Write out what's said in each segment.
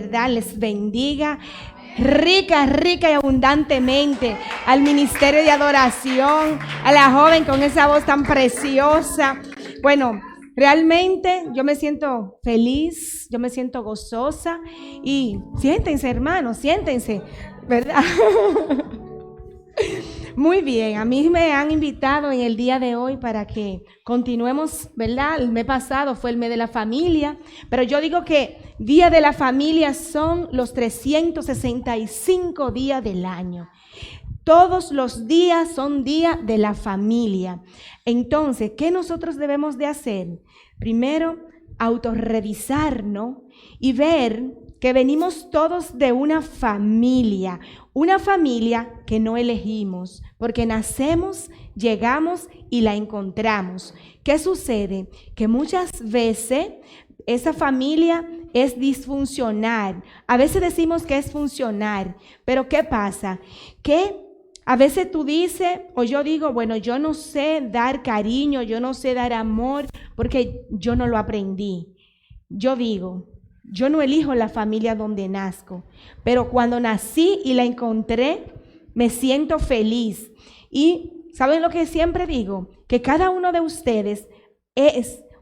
verdad les bendiga rica y abundantemente, al ministerio de adoración, a la joven con esa voz tan preciosa. Bueno, realmente yo me siento feliz, yo me siento gozosa y siéntense, hermanos, siéntense, ¿verdad? Muy bien, a mí me han invitado en el día de hoy para que continuemos, ¿verdad? El mes pasado fue el mes de la familia, pero yo digo que Día de la Familia son los 365 días del año. Todos los días son día de la familia. Entonces, ¿qué nosotros debemos de hacer? Primero, autorrevisarnos y ver que venimos todos de una familia que no elegimos, porque nacemos, llegamos y la encontramos. ¿Qué sucede? Que muchas veces esa familia es disfuncional. A veces decimos que es funcional, pero ¿qué pasa? Que a veces tú dices, o yo digo, bueno, yo no sé dar cariño, yo no sé dar amor, porque yo no lo aprendí. Yo digo, yo no elijo la familia donde nazco, pero cuando nací y la encontré, me siento feliz. Y ¿saben lo que siempre digo? Que cada uno de ustedes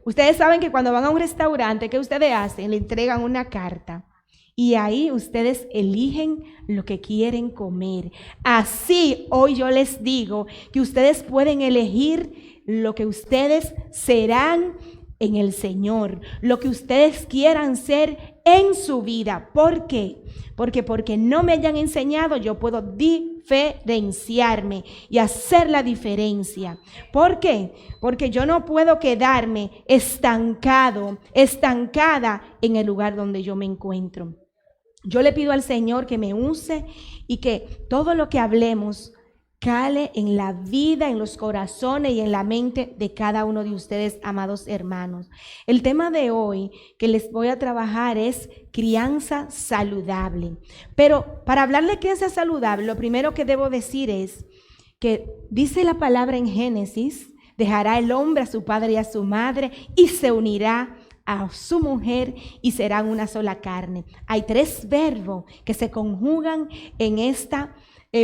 ustedes saben que cuando van a un restaurante, ¿qué ustedes hacen? Le entregan una carta. Y ahí ustedes eligen lo que quieren comer. Así hoy yo les digo que ustedes pueden elegir lo que ustedes serán en el Señor, lo que ustedes quieran ser en su vida. ¿Por qué? Porque no me hayan enseñado, yo puedo diferenciarme y hacer la diferencia. ¿Por qué? Porque yo no puedo quedarme estancada en el lugar donde yo me encuentro. Yo le pido al Señor que me use y que todo lo que hablemos cale en la vida, en los corazones y en la mente de cada uno de ustedes, amados hermanos. El tema de hoy que les voy a trabajar es crianza saludable. Pero para hablar de crianza saludable, lo primero que debo decir es que dice la palabra en Génesis, dejará el hombre a su padre y a su madre y se unirá a su mujer y serán una sola carne. Hay 3 verbos que se conjugan en esta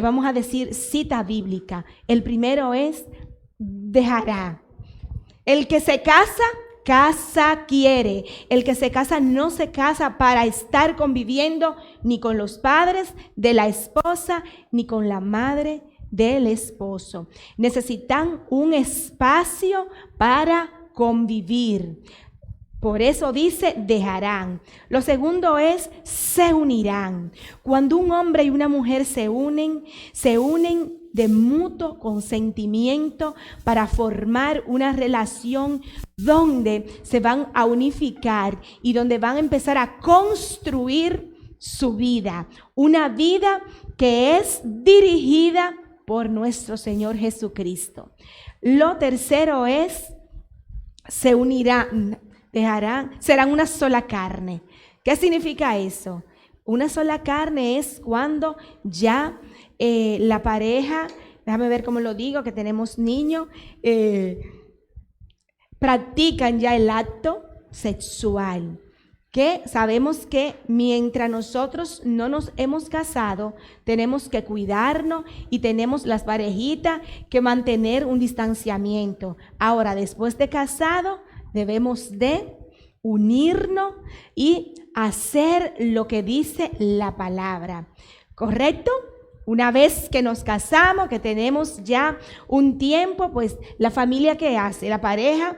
vamos a decir, cita bíblica. El primero es dejará. El que se casa, casa quiere. El que se casa no se casa para estar conviviendo ni con los padres de la esposa ni con la madre del esposo. Necesitan un espacio para convivir. Por eso dice dejarán. Lo segundo es se unirán. Cuando un hombre y una mujer se unen de mutuo consentimiento para formar una relación donde se van a unificar y donde van a empezar a construir su vida. Una vida que es dirigida por nuestro Señor Jesucristo. Lo tercero es se unirán. Serán una sola carne. ¿Qué significa eso? Una sola carne es cuando ya la pareja, déjame ver cómo lo digo, que tenemos niños, practican ya el acto sexual. Que sabemos que mientras nosotros no nos hemos casado, tenemos que cuidarnos y tenemos las parejitas que mantener un distanciamiento. Ahora, después de casado, debemos de unirnos y hacer lo que dice la palabra. ¿Correcto? Una vez que nos casamos, que tenemos ya un tiempo, pues la familia, ¿qué hace? La pareja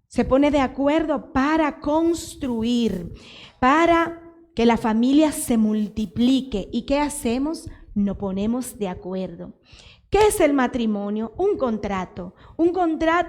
se pone de acuerdo para construir, para que la familia se multiplique. ¿Y qué hacemos? Nos ponemos de acuerdo. ¿Qué es el matrimonio? Un contrato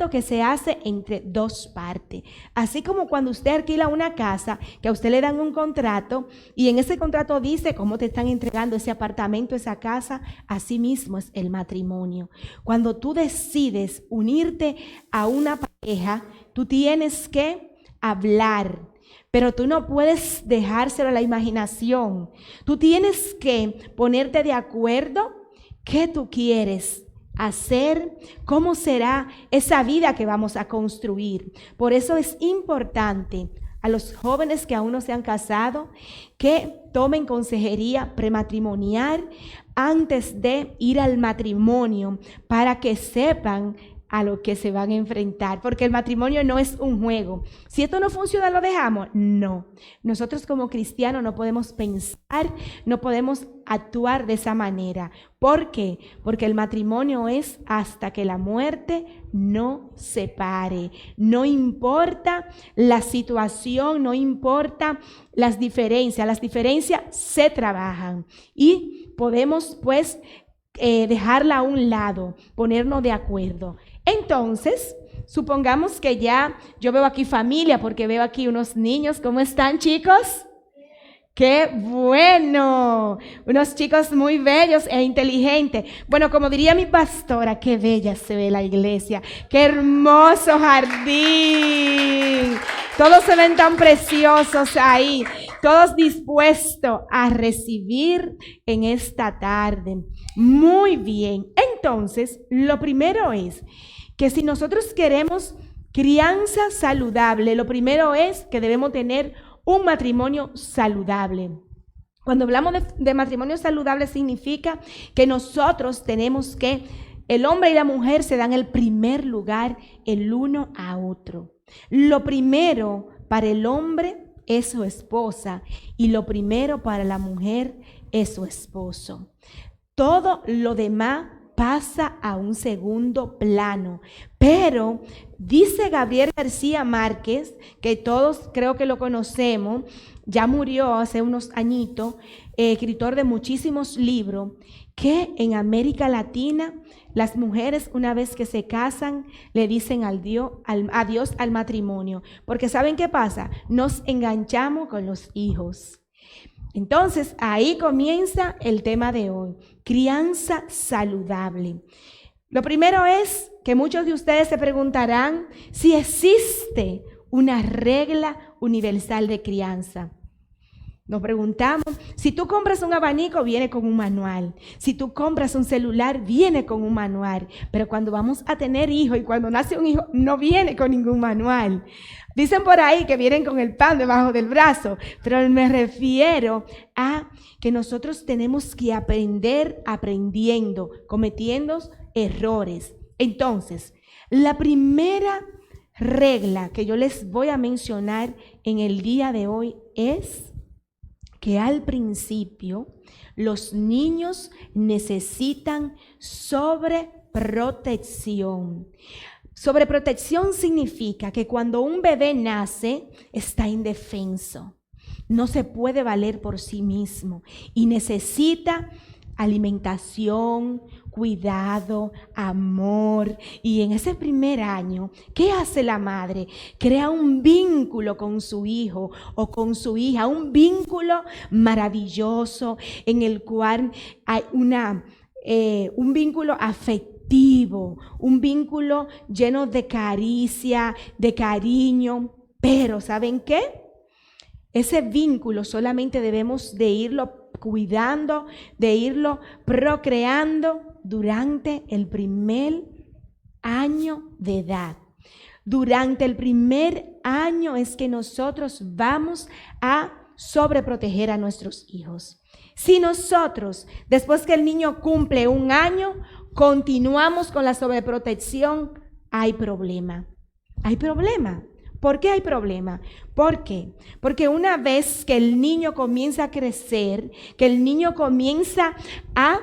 que se hace entre 2 partes. Así como cuando usted alquila una casa, que a usted le dan un contrato y en ese contrato dice cómo te están entregando ese apartamento, esa casa, así mismo es el matrimonio. Cuando tú decides unirte a una pareja, tú tienes que hablar. Pero tú no puedes dejárselo a la imaginación. Tú tienes que ponerte de acuerdo. ¿Qué tú quieres hacer? ¿Cómo será esa vida que vamos a construir? Por eso es importante a los jóvenes que aún no se han casado, que tomen consejería prematrimonial antes de ir al matrimonio para que sepan a lo que se van a enfrentar, porque el matrimonio no es un juego. Si esto no funciona, ¿lo dejamos? No. Nosotros como cristianos no podemos pensar, no podemos actuar de esa manera. ¿Por qué? Porque el matrimonio es hasta que la muerte nos separe. No importa la situación, no importa las diferencias se trabajan y podemos pues dejarla a un lado, ponernos de acuerdo. Entonces, supongamos que ya yo veo aquí familia, porque veo aquí unos niños. ¿Cómo están, chicos? ¡Qué bueno! Unos chicos muy bellos e inteligentes. Bueno, como diría mi pastora, qué bella se ve la iglesia. ¡Qué hermoso jardín! Todos se ven tan preciosos ahí, todos dispuestos a recibir en esta tarde. Muy bien. Entonces, lo primero es que si nosotros queremos crianza saludable, lo primero es que debemos tener un matrimonio saludable. Cuando hablamos de matrimonio saludable significa que nosotros tenemos que, el hombre y la mujer se dan el primer lugar el uno a otro. Lo primero para el hombre es su esposa y lo primero para la mujer es su esposo. Todo lo demás pasa a un segundo plano. Pero dice Gabriel García Márquez, que todos creo que lo conocemos, ya murió hace unos añitos, escritor de muchísimos libros, que en América Latina las mujeres una vez que se casan le dicen adiós al matrimonio. Porque ¿saben qué pasa? Nos enganchamos con los hijos. Entonces, ahí comienza el tema de hoy, crianza saludable. Lo primero es que muchos de ustedes se preguntarán si existe una regla universal de crianza. Nos preguntamos, si tú compras un abanico, viene con un manual. Si tú compras un celular, viene con un manual. Pero cuando vamos a tener hijos y cuando nace un hijo, no viene con ningún manual. Dicen por ahí que vienen con el pan debajo del brazo, pero me refiero a que nosotros tenemos que aprender aprendiendo, cometiendo errores. Entonces, la primera regla que yo les voy a mencionar en el día de hoy es que al principio los niños necesitan sobreprotección. Sobreprotección significa que cuando un bebé nace está indefenso, no se puede valer por sí mismo y necesita alimentación, cuidado, amor. Y en ese primer año, ¿qué hace la madre? Crea un vínculo con su hijo o con su hija, un vínculo maravilloso en el cual hay un vínculo afectivo, un vínculo lleno de caricia, de cariño. Pero ¿saben qué? Ese vínculo solamente debemos de irlo cuidando, de irlo procreando durante el primer año de edad. Durante el primer año es que nosotros vamos a sobreproteger a nuestros hijos. Si nosotros, después que el niño cumple un año, continuamos con la sobreprotección, hay problema. Hay problema. ¿Por qué hay problema? ¿Por qué? Porque una vez que el niño comienza a crecer, que el niño comienza a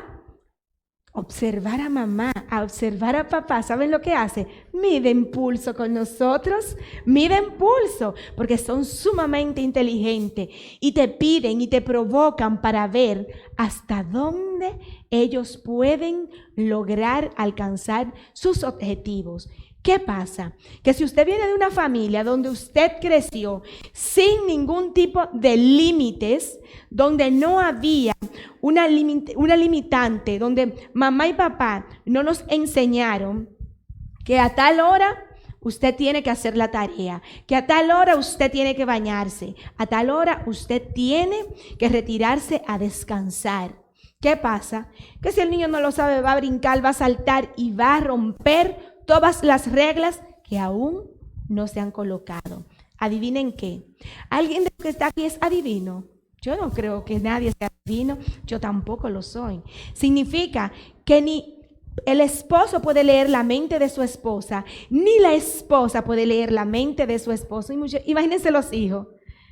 observar a mamá, a observar a papá, ¿saben lo que hace? Miden pulso con nosotros, miden pulso, porque son sumamente inteligentes y te piden y te provocan para ver hasta dónde ellos pueden lograr alcanzar sus objetivos. ¿Qué pasa? Que si usted viene de una familia donde usted creció sin ningún tipo de límites, donde no había una limitante, donde mamá y papá no nos enseñaron que a tal hora usted tiene que hacer la tarea, que a tal hora usted tiene que bañarse, a tal hora usted tiene que retirarse a descansar. ¿Qué pasa? Que si el niño no lo sabe, va a brincar, va a saltar y va a romper todas las reglas que aún no se han colocado. ¿Adivinen qué? ¿Alguien de los que está aquí es adivino? Yo no creo que nadie sea adivino, yo tampoco lo soy. Significa que ni el esposo puede leer la mente de su esposa, ni la esposa puede leer la mente de su esposo. Imagínense los hijos.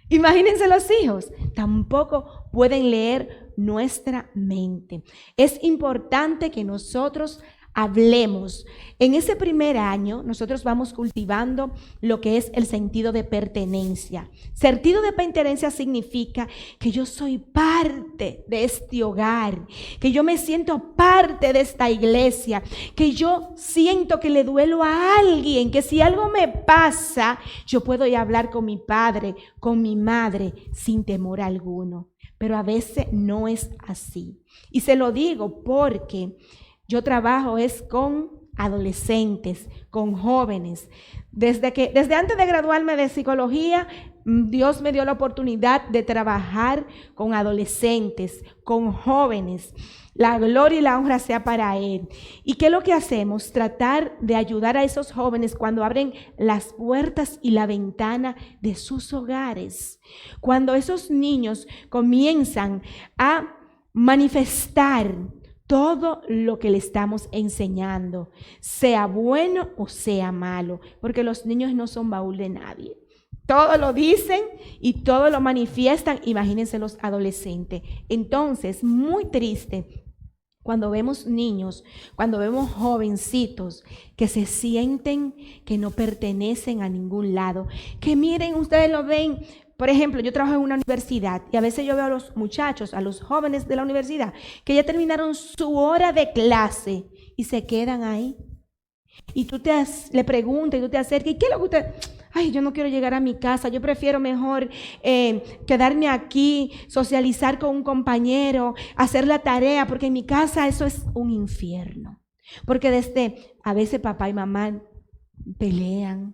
Imagínense los hijos, tampoco pueden leer nuestra mente. Es importante que nosotros hablemos. En ese primer año nosotros vamos cultivando lo que es el sentido de pertenencia. Sentido de pertenencia significa que yo soy parte de este hogar, que yo me siento parte de esta iglesia, que yo siento que le duelo a alguien, que si algo me pasa, yo puedo ir a hablar con mi padre, con mi madre, sin temor alguno. Pero a veces no es así. Y se lo digo porque yo trabajo es con adolescentes, con jóvenes. Desde antes de graduarme de psicología, Dios me dio la oportunidad de trabajar con adolescentes, con jóvenes. La gloria y la honra sea para Él. ¿Y qué es lo que hacemos? Tratar de ayudar a esos jóvenes cuando abren las puertas y la ventana de sus hogares. Cuando esos niños comienzan a manifestar todo lo que le estamos enseñando, sea bueno o sea malo, porque los niños no son baúl de nadie. Todo lo dicen y todo lo manifiestan. Imagínense los adolescentes. Entonces, muy triste cuando vemos niños, cuando vemos jovencitos que se sienten que no pertenecen a ningún lado. Que miren, ustedes lo ven. Por ejemplo, yo trabajo en una universidad y a veces yo veo a los muchachos, a los jóvenes de la universidad, que ya terminaron su hora de clase y se quedan ahí. Y tú le preguntas y tú te acercas, ¿y qué es lo que usted? Ay, yo no quiero llegar a mi casa, yo prefiero mejor quedarme aquí, socializar con un compañero, hacer la tarea, porque en mi casa eso es un infierno. Porque a veces papá y mamá pelean.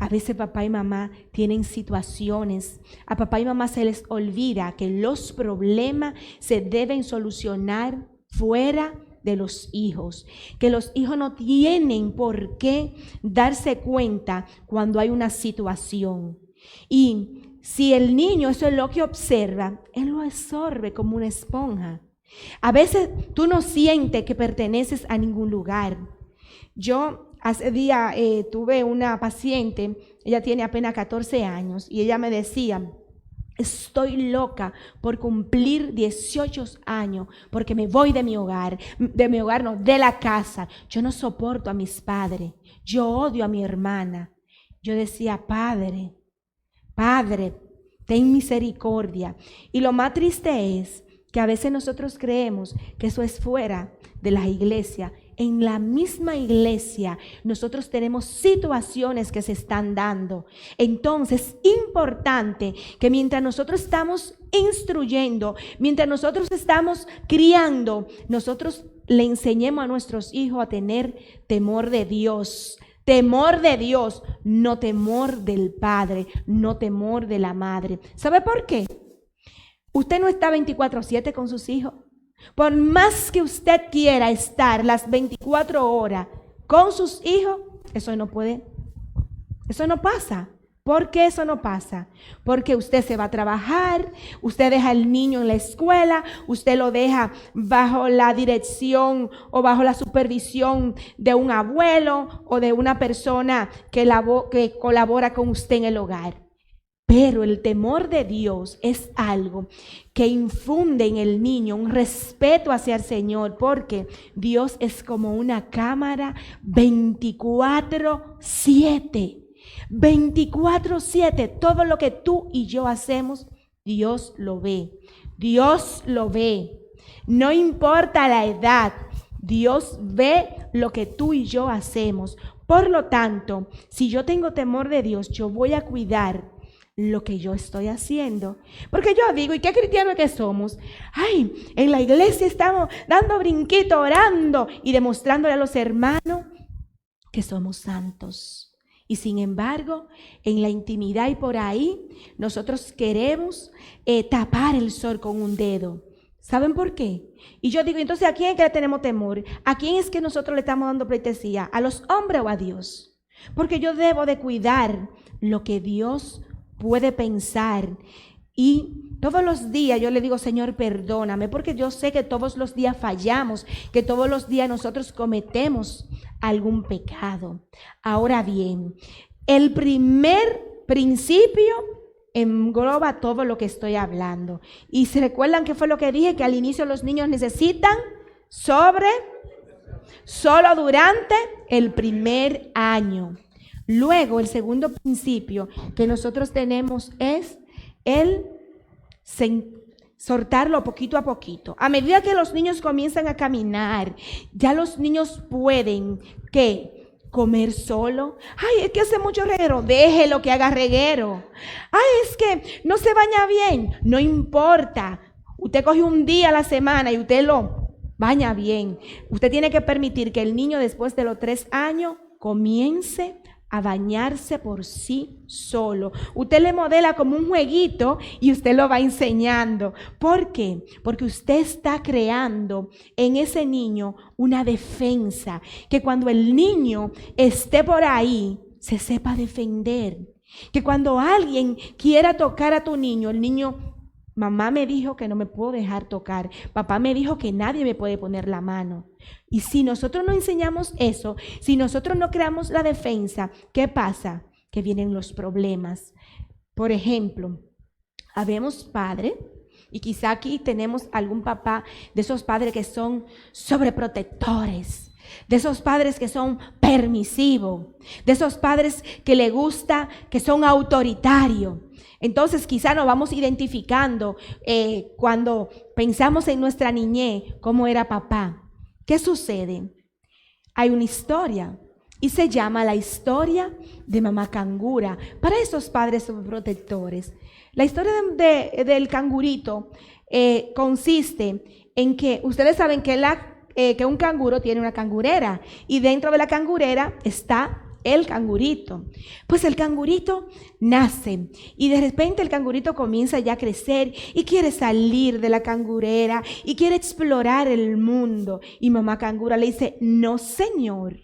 A veces papá y mamá tienen situaciones. A papá y mamá se les olvida que los problemas se deben solucionar fuera de los hijos. Que los hijos no tienen por qué darse cuenta cuando hay una situación. Y si el niño eso es lo que observa, él lo absorbe como una esponja. A veces tú no sientes que perteneces a ningún lugar. Yo hace día tuve una paciente, ella tiene apenas 14 años y ella me decía, estoy loca por cumplir 18 años porque me voy de mi hogar, de la casa. Yo no soporto a mis padres, yo odio a mi hermana. Yo decía, Padre, ten misericordia. Y lo más triste es que a veces nosotros creemos que eso es fuera de la iglesia. En la misma iglesia nosotros tenemos situaciones que se están dando. Entonces es importante que mientras nosotros estamos instruyendo, mientras nosotros estamos criando, nosotros le enseñemos a nuestros hijos a tener temor de Dios. Temor de Dios, no temor del padre, no temor de la madre. ¿Sabe por qué? Usted no está 24/7 con sus hijos. Por más que usted quiera estar las 24 horas con sus hijos, eso no puede, eso no pasa. ¿Por qué eso no pasa? Porque usted se va a trabajar, usted deja al niño en la escuela, usted lo deja bajo la dirección o bajo la supervisión de un abuelo o de una persona que colabora con usted en el hogar. Pero el temor de Dios es algo que infunde en el niño un respeto hacia el Señor, porque Dios es como una cámara 24/7. 24/7, todo lo que tú y yo hacemos, Dios lo ve. Dios lo ve. No importa la edad, Dios ve lo que tú y yo hacemos. Por lo tanto, si yo tengo temor de Dios, yo voy a cuidar lo que yo estoy haciendo. Porque yo digo, ¿y qué cristianos que somos? Ay, en la iglesia estamos dando brinquito, orando y demostrándole a los hermanos que somos santos. Y sin embargo, en la intimidad y por ahí, nosotros queremos tapar el sol con un dedo. ¿Saben por qué? Y yo digo, entonces, ¿a quién es que le tenemos temor? ¿A quién es que nosotros le estamos dando pleitesía? ¿A los hombres o a Dios? Porque yo debo de cuidar lo que Dios puede pensar. Y todos los días yo le digo, Señor, perdóname, porque yo sé que todos los días fallamos, que todos los días nosotros cometemos algún pecado. Ahora bien, el primer principio engloba todo lo que estoy hablando. Y se recuerdan que fue lo que dije, que al inicio los niños necesitan solo durante el primer año. Luego, el segundo principio que nosotros tenemos es el soltarlo poquito a poquito. A medida que los niños comienzan a caminar, ya los niños pueden, ¿qué? Comer solo. Ay, es que hace mucho reguero. Déjelo que haga reguero. Ay, es que no se baña bien. No importa. Usted coge un día a la semana y usted lo baña bien. Usted tiene que permitir que el niño después de los 3 años comience a bañarse por sí solo. Usted le modela como un jueguito y usted lo va enseñando. ¿Por qué? Porque usted está creando en ese niño una defensa, que cuando el niño esté por ahí, se sepa defender. Que cuando alguien quiera tocar a tu niño, el niño, mamá me dijo que no me puedo dejar tocar, papá me dijo que nadie me puede poner la mano. Y si nosotros no enseñamos eso, si nosotros no creamos la defensa, ¿qué pasa? Que vienen los problemas. Por ejemplo, habemos padres, y quizá aquí tenemos algún papá de esos padres que son sobreprotectores, de esos padres que son permisivos, de esos padres que le gusta, que son autoritarios. Entonces quizá nos vamos identificando cuando pensamos en nuestra niñez, cómo era papá. ¿Qué sucede? Hay una historia y se llama la historia de mamá cangura para esos padres sobreprotectores. La historia del cangurito consiste en que ustedes saben que un canguro tiene una cangurera y dentro de la cangurera está el cangurito. Pues el cangurito nace y de repente el cangurito comienza ya a crecer y quiere salir de la cangurera y quiere explorar el mundo. Y mamá cangura le dice, no señor,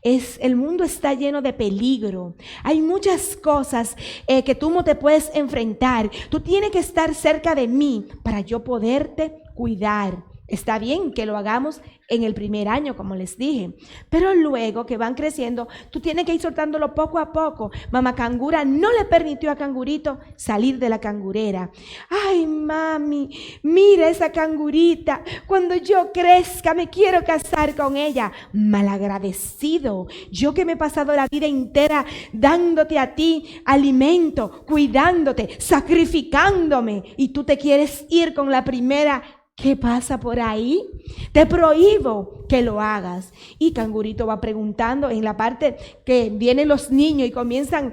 el mundo está lleno de peligro. Hay muchas cosas que tú no te puedes enfrentar. Tú tienes que estar cerca de mí para yo poderte cuidar. Está bien que lo hagamos en el primer año, como les dije, pero luego que van creciendo, tú tienes que ir soltándolo poco a poco. Mamá cangura no le permitió a cangurito salir de la cangurera. Ay, mami, mira esa cangurita, cuando yo crezca me quiero casar con ella. Malagradecido, yo que me he pasado la vida entera dándote a ti alimento, cuidándote, sacrificándome, y tú te quieres ir con la primera. ¿Qué pasa por ahí? Te prohíbo que lo hagas. Y cangurito va preguntando en la parte que vienen los niños y comienzan,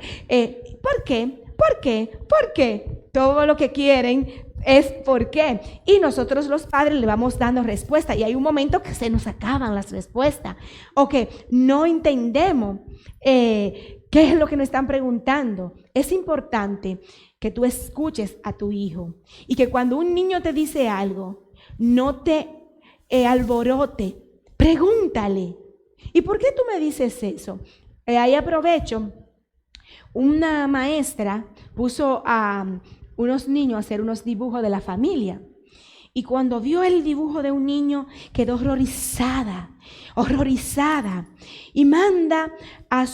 ¿por qué? ¿Por qué? ¿Por qué? Todo lo que quieren es ¿por qué? Y nosotros los padres le vamos dando respuesta y hay un momento que se nos acaban las respuestas o que no entendemos qué es lo que nos están preguntando. Es importante que tú escuches a tu hijo y que cuando un niño te dice algo, no te alborote, pregúntale. ¿Y por qué tú me dices eso? Ahí aprovecho, una maestra puso a unos niños a hacer unos dibujos de la familia. Y cuando vio el dibujo de un niño, quedó horrorizada, y manda a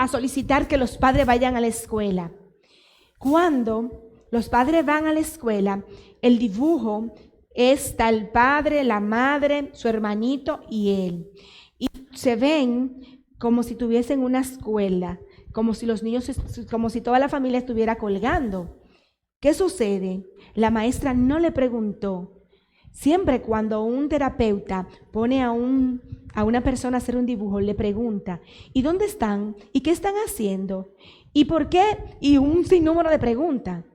solicitar que los padres vayan a la escuela. Cuando los padres van a la escuela, el dibujo está el padre, la madre, su hermanito y él. Y se ven como si tuviesen una escuela, como si los niños, como si toda la familia estuviera colgando. ¿Qué sucede? La maestra no le preguntó. Siempre cuando un terapeuta pone a una persona a hacer un dibujo, le pregunta, ¿y dónde están? ¿Y qué están haciendo? ¿Y por qué? Y un sinnúmero de preguntas.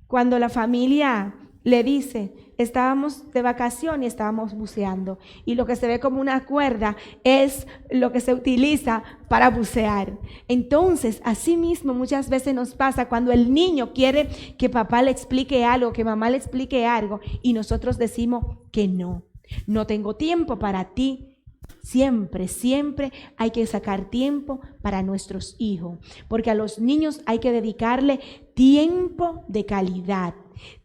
Cuando la familia le dice, estábamos de vacaciones y estábamos buceando, y lo que se ve como una cuerda es lo que se utiliza para bucear. Entonces, así mismo muchas veces nos pasa cuando el niño quiere que papá le explique algo, que mamá le explique algo, y nosotros decimos que no tengo tiempo para ti. Siempre, siempre hay que sacar tiempo para nuestros hijos, porque a los niños hay que dedicarle tiempo de calidad.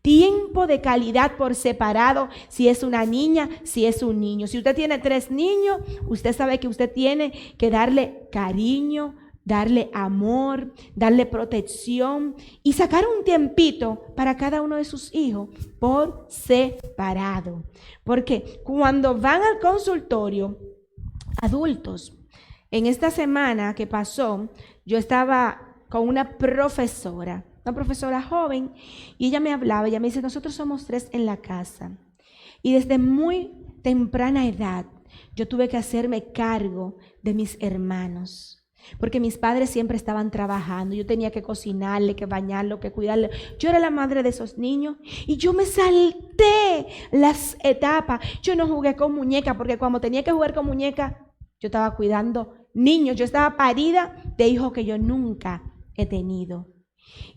Tiempo de calidad por separado, si es una niña, si es un niño. Si usted tiene 3 niños, usted sabe que usted tiene que darle cariño, darle amor, darle protección y sacar un tiempito para cada uno de sus hijos por separado. Porque cuando van al consultorio, adultos, en esta semana que pasó, yo estaba con una profesora joven, y ella me hablaba, ella me dice, nosotros somos 3 en la casa. Y desde muy temprana edad, yo tuve que hacerme cargo de mis hermanos. Porque mis padres siempre estaban trabajando, yo tenía que cocinarle, que bañarlo, que cuidarle. Yo era la madre de esos niños y yo me salté las etapas. Yo no jugué con muñecas porque cuando tenía que jugar con muñecas, yo estaba cuidando niños. Yo estaba parida de hijos que yo nunca he tenido.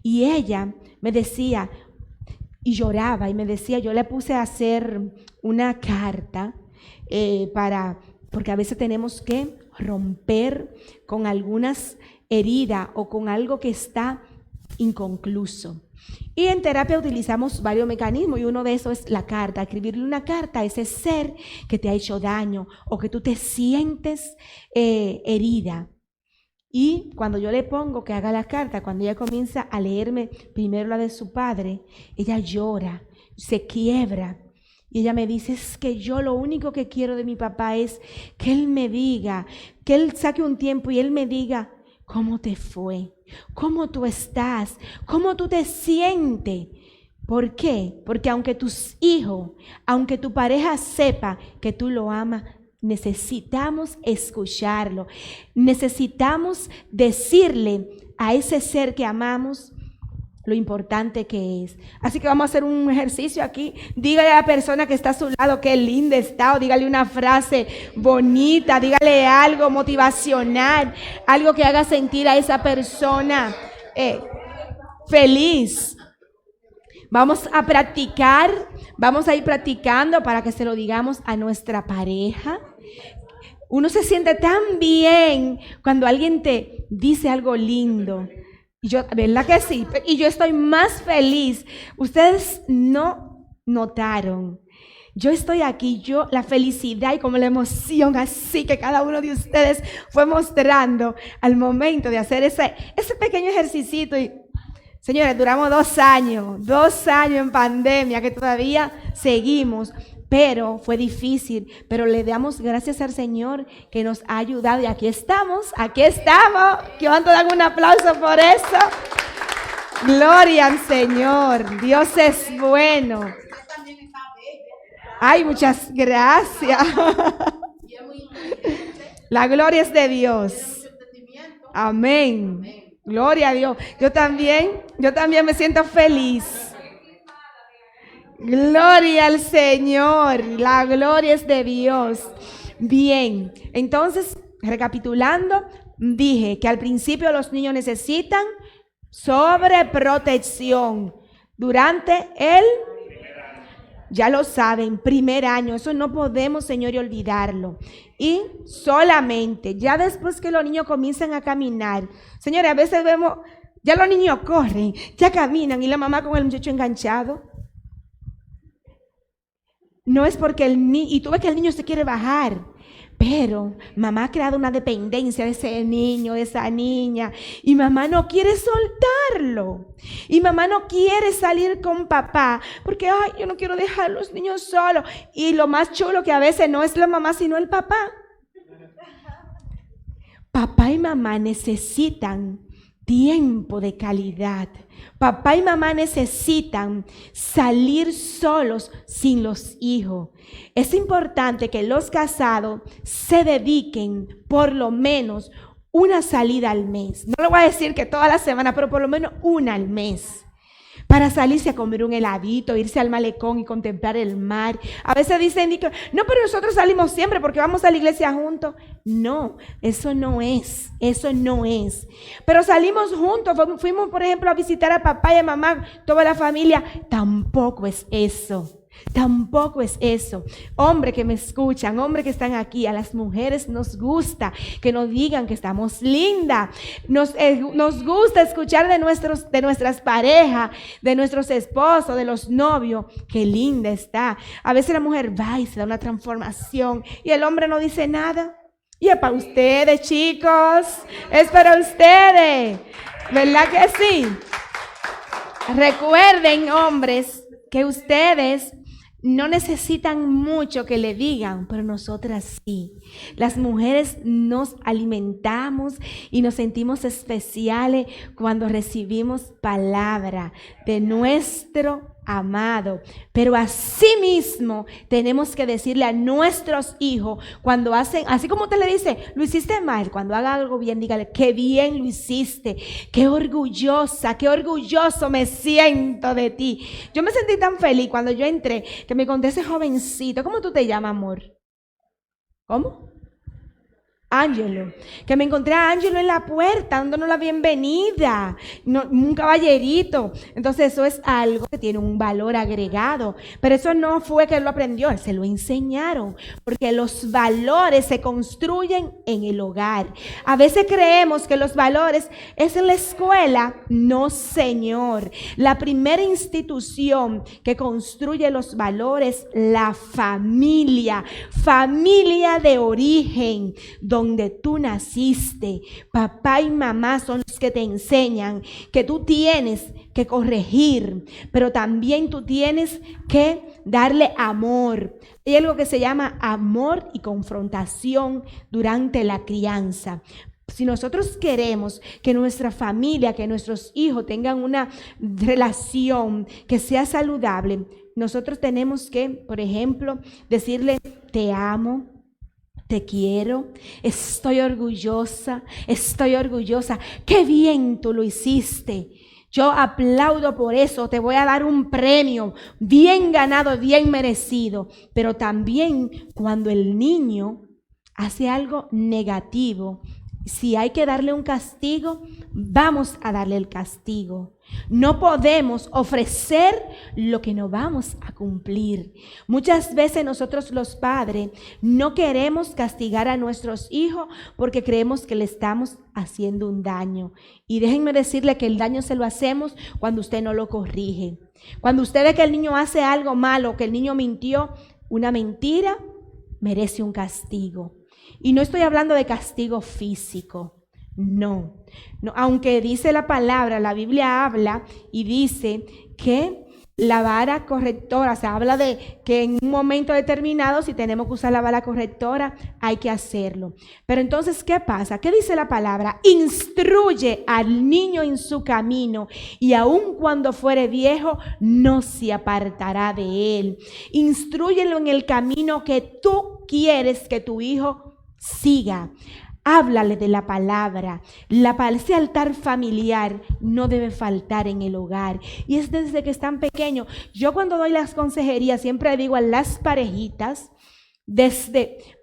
Y ella me decía, y lloraba, y me decía, yo le puse a hacer una carta porque a veces tenemos que romper con algunas heridas o con algo que está inconcluso. Y en terapia utilizamos varios mecanismos y uno de esos es la carta, escribirle una carta a ese ser que te ha hecho daño o que tú te sientes herida. Y cuando yo le pongo que haga la carta, cuando ella comienza a leerme primero la de su padre, ella llora, se quiebra. Y ella me dice, es que yo lo único que quiero de mi papá es que él me diga, que él saque un tiempo y él me diga, ¿cómo te fue? ¿Cómo tú estás? ¿Cómo tú te sientes? ¿Por qué? Porque aunque tus hijos, aunque tu pareja sepa que tú lo amas, necesitamos escucharlo. Necesitamos decirle a ese ser que amamos lo importante que es. Así que vamos a hacer un ejercicio aquí. Dígale a la persona que está a su lado qué linda está, o dígale una frase bonita, dígale algo motivacional, algo que haga sentir a esa persona feliz. Vamos a practicar, vamos a ir practicando para que se lo digamos a nuestra pareja. Uno se siente tan bien cuando alguien te dice algo lindo. Y yo, ¿verdad que sí? Y yo estoy más feliz. Ustedes no notaron. Yo estoy aquí, la felicidad y como la emoción así que cada uno de ustedes fue mostrando al momento de hacer ese pequeño ejercicio. Y, señores, duramos 2 años en pandemia que todavía seguimos. Pero fue difícil, pero le damos gracias al Señor que nos ha ayudado. Y aquí estamos. Que van a dar un aplauso por eso. Gloria al Señor. Dios es bueno. Ay, muchas gracias. La gloria es de Dios. Amén. Gloria a Dios. Yo también me siento feliz. Gloria al Señor, la gloria es de Dios. Bien, entonces, recapitulando, dije que al principio los niños necesitan sobreprotección durante ya lo saben, primer año. Eso no podemos, Señor, olvidarlo. Y solamente, ya después que los niños comienzan a caminar, señores, a veces vemos, ya los niños corren, ya caminan y la mamá con el muchacho enganchado. No es porque y tú ves que el niño se quiere bajar, pero mamá ha creado una dependencia de ese niño, de esa niña, y mamá no quiere soltarlo, y mamá no quiere salir con papá, porque ay, yo no quiero dejar a los niños solos, y lo más chulo que a veces no es la mamá, sino el papá. Papá y mamá necesitan tiempo de calidad. Papá y mamá necesitan salir solos sin los hijos. Es importante que los casados se dediquen por lo menos una salida al mes. No le voy a decir que toda la semana, pero por lo menos una al mes. Para salirse a comer un heladito, irse al malecón y contemplar el mar. A veces dicen, no, pero nosotros salimos siempre porque vamos a la iglesia juntos. No, eso no es. Pero salimos juntos, fuimos por ejemplo a visitar a papá y a mamá, toda la familia. Tampoco es eso. Tampoco es eso. Hombre que me escuchan, hombre que están aquí, a las mujeres nos gusta que nos digan que estamos lindas. Nos gusta escuchar de nuestras parejas, de nuestros esposos, de los novios, qué linda está. A veces la mujer va y se da una transformación y el hombre no dice nada. Y es para ustedes, chicos, es para ustedes. ¿Verdad que sí? Recuerden, hombres, que ustedes no necesitan mucho que le digan, pero nosotras sí. Las mujeres nos alimentamos y nos sentimos especiales cuando recibimos palabra de nuestro amado. Pero asimismo tenemos que decirle a nuestros hijos cuando hacen, así como usted le dice, lo hiciste mal, cuando haga algo bien, dígale, qué bien lo hiciste, qué orgullosa, qué orgulloso me siento de ti. Yo me sentí tan feliz cuando yo entré, que me conté ese jovencito. ¿Cómo tú te llamas, amor? ¿Cómo? Ángelo, que me encontré a Ángelo en la puerta dándonos la bienvenida, un caballerito. Entonces eso es algo que tiene un valor agregado, pero eso no fue que él lo aprendió, se lo enseñaron, porque los valores se construyen en el hogar. A veces creemos que los valores es en la escuela. No, señor. La primera institución que construye los valores, la familia de origen, donde tú naciste. Papá y mamá son los que te enseñan que tú tienes que corregir, pero también tú tienes que darle amor. Hay algo que se llama amor y confrontación durante la crianza. Si nosotros queremos que nuestra familia, que nuestros hijos tengan una relación que sea saludable, nosotros tenemos que, por ejemplo, decirle, te amo, te quiero, estoy orgullosa, qué bien tú lo hiciste. Yo aplaudo por eso, te voy a dar un premio bien ganado, bien merecido. Pero también cuando el niño hace algo negativo, si hay que darle un castigo, vamos a darle el castigo. No podemos ofrecer lo que no vamos a cumplir. Muchas veces nosotros los padres no queremos castigar a nuestros hijos porque creemos que le estamos haciendo un daño. Y déjenme decirle que el daño se lo hacemos cuando usted no lo corrige. Cuando usted ve que el niño hace algo malo, que el niño mintió, una mentira merece un castigo. Y no estoy hablando de castigo físico. No, aunque dice la palabra, la Biblia habla y dice que la vara correctora, se habla de que en un momento determinado, si tenemos que usar la vara correctora, hay que hacerlo. Pero entonces, ¿qué pasa? ¿Qué dice la palabra? Instruye al niño en su camino y aun cuando fuere viejo, no se apartará de él. Instrúyelo en el camino que tú quieres que tu hijo siga. Háblale de la palabra. Ese altar familiar no debe faltar en el hogar. Y es desde que están pequeños. Yo cuando doy las consejerías siempre digo a las parejitas,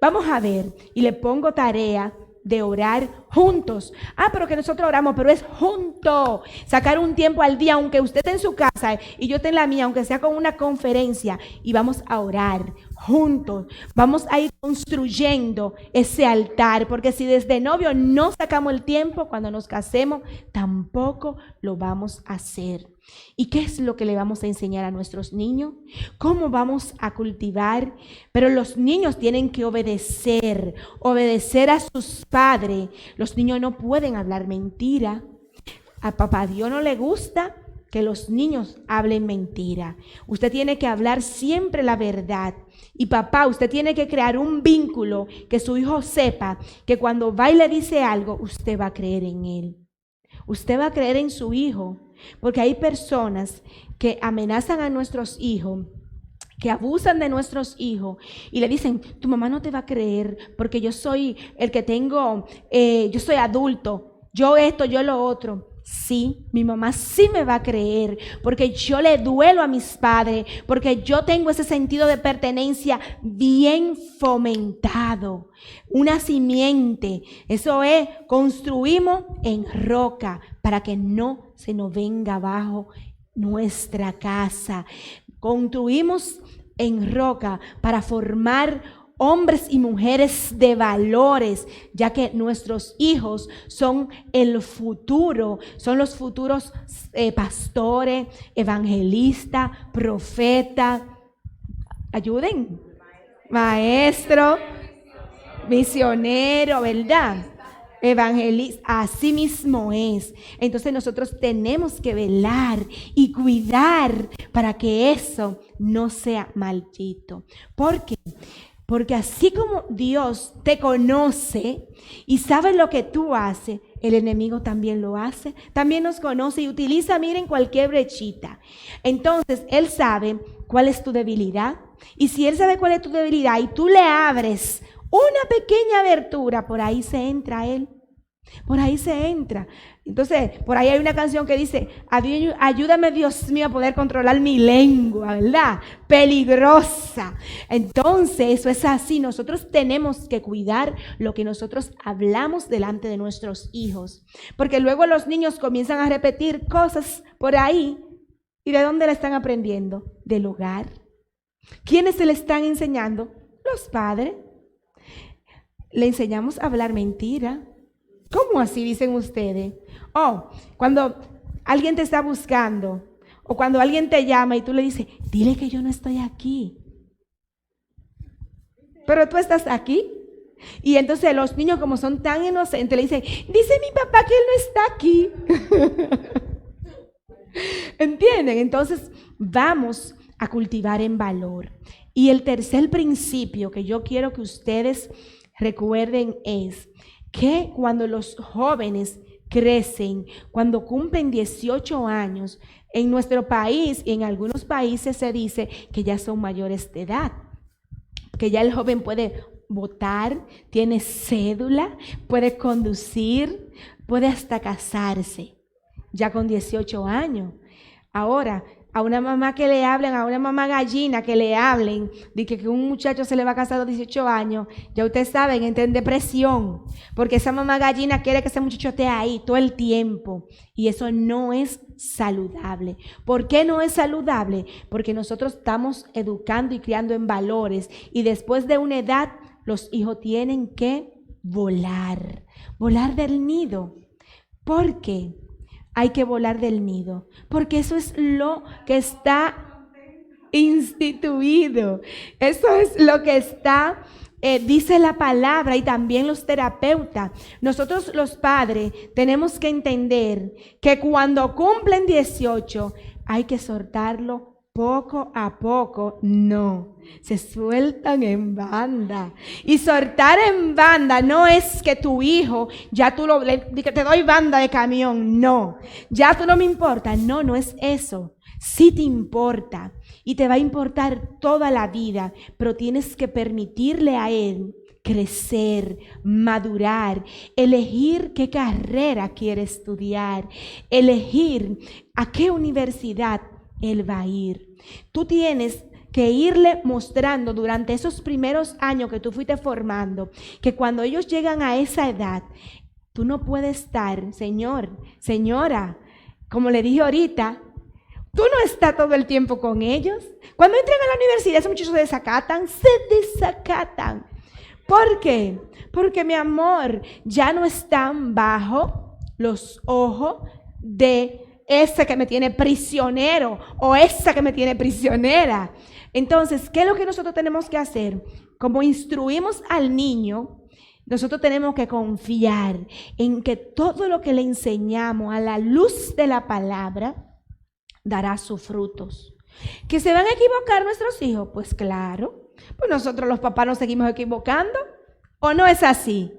vamos a ver, y le pongo tarea de orar juntos. Pero que nosotros oramos, pero es junto. Sacar un tiempo al día, aunque usted esté en su casa y yo esté en la mía, aunque sea con una conferencia, y vamos a orar juntos. Vamos a ir construyendo ese altar, porque si desde novio no sacamos el tiempo, cuando nos casemos tampoco lo vamos a hacer. ¿Y qué es lo que le vamos a enseñar a nuestros niños? ¿Cómo vamos a cultivar? Pero los niños tienen que obedecer a sus padres. Los niños no pueden hablar mentira. A papá Dios no le gusta que los niños hablen mentira. Usted tiene que hablar siempre la verdad. Y papá, usted tiene que crear un vínculo que su hijo sepa que cuando va y le dice algo, usted va a creer en él. Usted va a creer en su hijo. Porque hay personas que amenazan a nuestros hijos, que abusan de nuestros hijos y le dicen, tu mamá no te va a creer porque yo soy el que tengo, yo soy adulto, yo esto, yo lo otro. Sí, mi mamá sí me va a creer porque yo le duelo a mis padres, porque yo tengo ese sentido de pertenencia bien fomentado, una simiente. Eso es, construimos en roca para que no se nos venga abajo nuestra casa. Construimos en roca para formar hombres y mujeres de valores, ya que nuestros hijos son el futuro, son los futuros pastores, evangelistas, profetas. Ayuden. Maestro, misionero, ¿verdad? Evangelista, así mismo es. Entonces nosotros tenemos que velar y cuidar para que eso no sea maldito. ¿Por qué? Porque así como Dios te conoce y sabe lo que tú haces, el enemigo también lo hace. También nos conoce y utiliza, miren, cualquier brechita. Entonces, Él sabe cuál es tu debilidad. Y si Él sabe cuál es tu debilidad y tú le abres una pequeña abertura, por ahí se entra Él. Por ahí se entra. Entonces, por ahí hay una canción que dice, ayúdame Dios mío a poder controlar mi lengua, ¿verdad? Peligrosa. Entonces, eso es así. Nosotros tenemos que cuidar lo que nosotros hablamos delante de nuestros hijos. Porque luego los niños comienzan a repetir cosas por ahí. ¿Y de dónde la están aprendiendo? Del hogar. ¿Quiénes se le están enseñando? Los padres. Le enseñamos a hablar mentira. ¿Cómo así dicen ustedes? Oh, cuando alguien te está buscando o cuando alguien te llama y tú le dices, dile que yo no estoy aquí. Pero tú estás aquí. Y entonces los niños, como son tan inocentes, le dicen, dice mi papá que él no está aquí. ¿Entienden? Entonces vamos a cultivar en valor. Y el tercer principio que yo quiero que ustedes recuerden es que cuando los jóvenes crecen, cuando cumplen 18 años, en nuestro país y en algunos países se dice que ya son mayores de edad, que ya el joven puede votar, tiene cédula, puede conducir, puede hasta casarse, ya con 18 años. Ahora, a una mamá que le hablen, a una mamá gallina que le hablen, de que un muchacho se le va a casar a los 18 años, ya ustedes saben, entra en depresión, porque esa mamá gallina quiere que ese muchacho esté ahí todo el tiempo, y eso no es saludable. ¿Por qué no es saludable? Porque nosotros estamos educando y criando en valores, y después de una edad, los hijos tienen que volar del nido. ¿Por qué? Hay que volar del nido, porque eso es lo que está instituido. Eso es lo que está, dice la palabra y también los terapeutas. Nosotros los padres tenemos que entender que cuando cumplen 18 hay que soltarlo poco a poco. No, se sueltan en banda. Y soltar en banda no es que tu hijo, ya tú que te doy banda de camión. No, ya tú no me importa. No, no es eso. Sí te importa y te va a importar toda la vida, pero tienes que permitirle a él crecer, madurar, elegir qué carrera quiere estudiar, elegir a qué universidad él va a ir. Tú tienes que irle mostrando durante esos primeros años que tú fuiste formando, que cuando ellos llegan a esa edad, tú no puedes estar, señor, señora, como le dije ahorita, tú no estás todo el tiempo con ellos. Cuando entran a la universidad, esos muchachos se desacatan. ¿Por qué? Porque, mi amor, ya no están bajo los ojos de ese que me tiene prisionero o esa que me tiene prisionera. Entonces, ¿qué es lo que nosotros tenemos que hacer? Como instruimos al niño, nosotros tenemos que confiar en que todo lo que le enseñamos a la luz de la palabra dará sus frutos. ¿Que se van a equivocar nuestros hijos? Pues claro, pues nosotros los papás nos seguimos equivocando, ¿o no es así?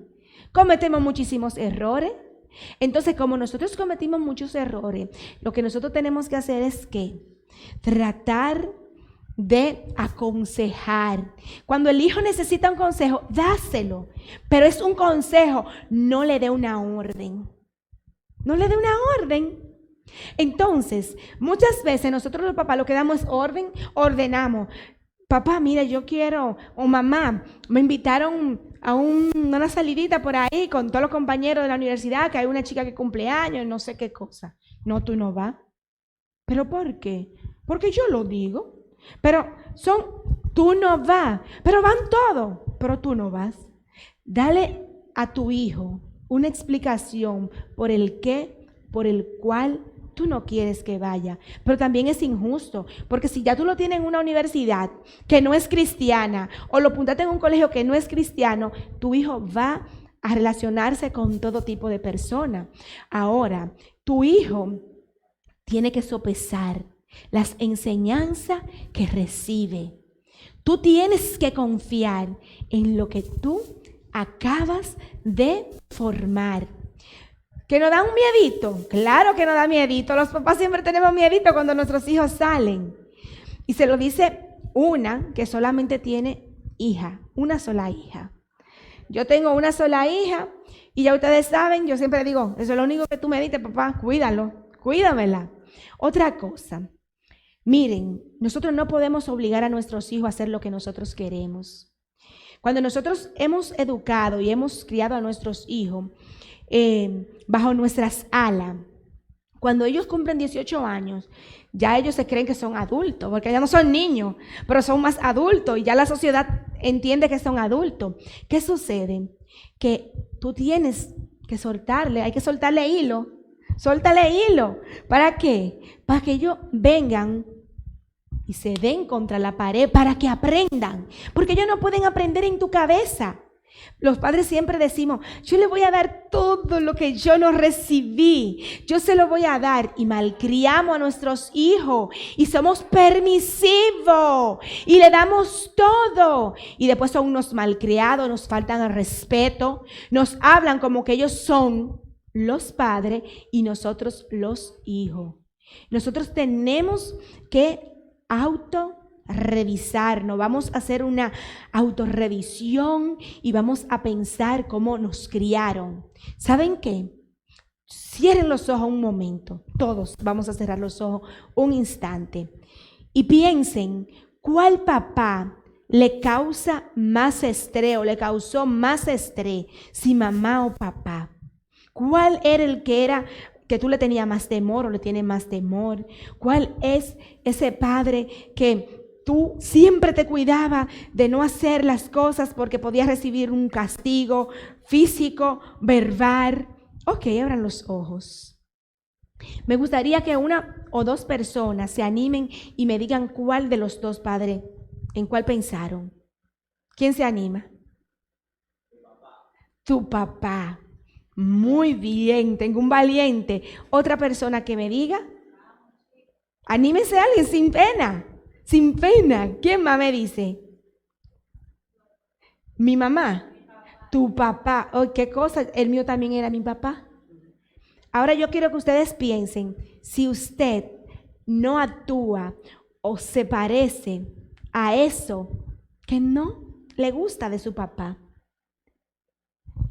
Cometemos muchísimos errores. Entonces, como nosotros cometimos muchos errores, lo que nosotros tenemos que hacer es que tratar de aconsejar. Cuando el hijo necesita un consejo, dáselo, pero es un consejo, no le dé una orden. No le dé una orden. Entonces, muchas veces nosotros los papás lo que damos es orden, ordenamos. Papá, mira, yo quiero, o mamá, me invitaron a una salidita por ahí con todos los compañeros de la universidad, que hay una chica que cumple años, no sé qué cosa. No, tú no vas. ¿Pero por qué? Porque yo lo digo. Pero son Tú no vas, pero van todos, pero tú no vas. Dale a tu hijo una explicación por el qué, por el cual tú no quieres que vaya. Pero también es injusto, porque si ya tú lo tienes en una universidad que no es cristiana o lo apuntaste en un colegio que no es cristiano, tu hijo va a relacionarse con todo tipo de personas. Ahora, tu hijo tiene que sopesar las enseñanzas que recibe. Tú tienes que confiar en lo que tú acabas de formar. ¿Que nos da un miedito? Claro que nos da miedito. Los papás siempre tenemos miedito cuando nuestros hijos salen. Y se lo dice una que solamente tiene hija, una sola hija. Yo tengo una sola hija y ya ustedes saben, yo siempre digo, eso es lo único que tú me diste, papá, cuídalo, cuídamela. Otra cosa, miren, nosotros no podemos obligar a nuestros hijos a hacer lo que nosotros queremos. Cuando nosotros hemos educado y hemos criado a nuestros hijos bajo nuestras alas, cuando ellos cumplen 18 años, ya ellos se creen que son adultos, porque ya no son niños, pero son más adultos y ya la sociedad entiende que son adultos. ¿Qué sucede? Que tú tienes que soltarle, hay que soltarle hilo. Suéltale hilo. ¿Para qué? Para que ellos vengan y se den contra la pared, para que aprendan. Porque ellos no pueden aprender en tu cabeza. Los padres siempre decimos, yo le voy a dar todo lo que yo no recibí, yo se lo voy a dar, y malcriamos a nuestros hijos y somos permisivos y le damos todo y después son unos malcriados, nos faltan el respeto, nos hablan como que ellos son los padres y nosotros los hijos. Nosotros tenemos que revisarnos, vamos a hacer una autorrevisión y vamos a pensar cómo nos criaron. ¿Saben qué? Cierren los ojos un momento, todos vamos a cerrar los ojos un instante y piensen cuál papá le causa más estrés o le causó más estrés, si mamá o papá. ¿Cuál era el que tú le tenías más temor o le tienes más temor? ¿Cuál es ese padre que tú siempre te cuidaba de no hacer las cosas porque podías recibir un castigo físico, verbal? Ok, abran los ojos. Me gustaría que una o dos personas se animen y me digan cuál de los dos padres, en cuál pensaron. ¿Quién se anima? Tu papá. Muy bien, tengo un valiente. Otra persona que me diga. Anímese a alguien sin pena. Sin pena. ¿Quién más me dice? Mi mamá. Tu papá. Oh, ¿qué cosa? El mío también era mi papá. Ahora yo quiero que ustedes piensen, si usted no actúa o se parece a eso que no le gusta de su papá,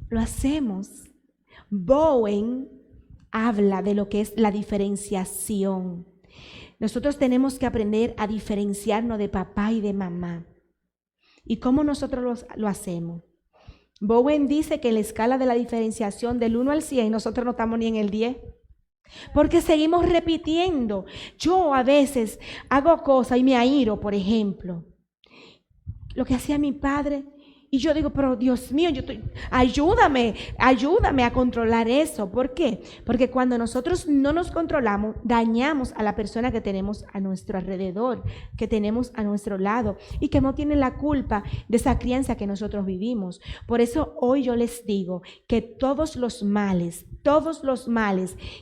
lo hacemos. Bowen habla de lo que es la diferenciación. Nosotros tenemos que aprender a diferenciarnos de papá y de mamá. ¿Y cómo nosotros lo hacemos? Bowen dice que en la escala de la diferenciación del 1 al 100, nosotros no estamos ni en el 10. Porque seguimos repitiendo. Yo a veces hago cosas y me airo, por ejemplo. Lo que hacía mi padre. Y yo digo, pero Dios mío, ayúdame a controlar eso. ¿Por qué? Porque cuando nosotros no nos controlamos, dañamos a la persona que tenemos a nuestro alrededor, que tenemos a nuestro lado y que no tienen la culpa de esa crianza que nosotros vivimos. Por eso hoy yo les digo que todos los males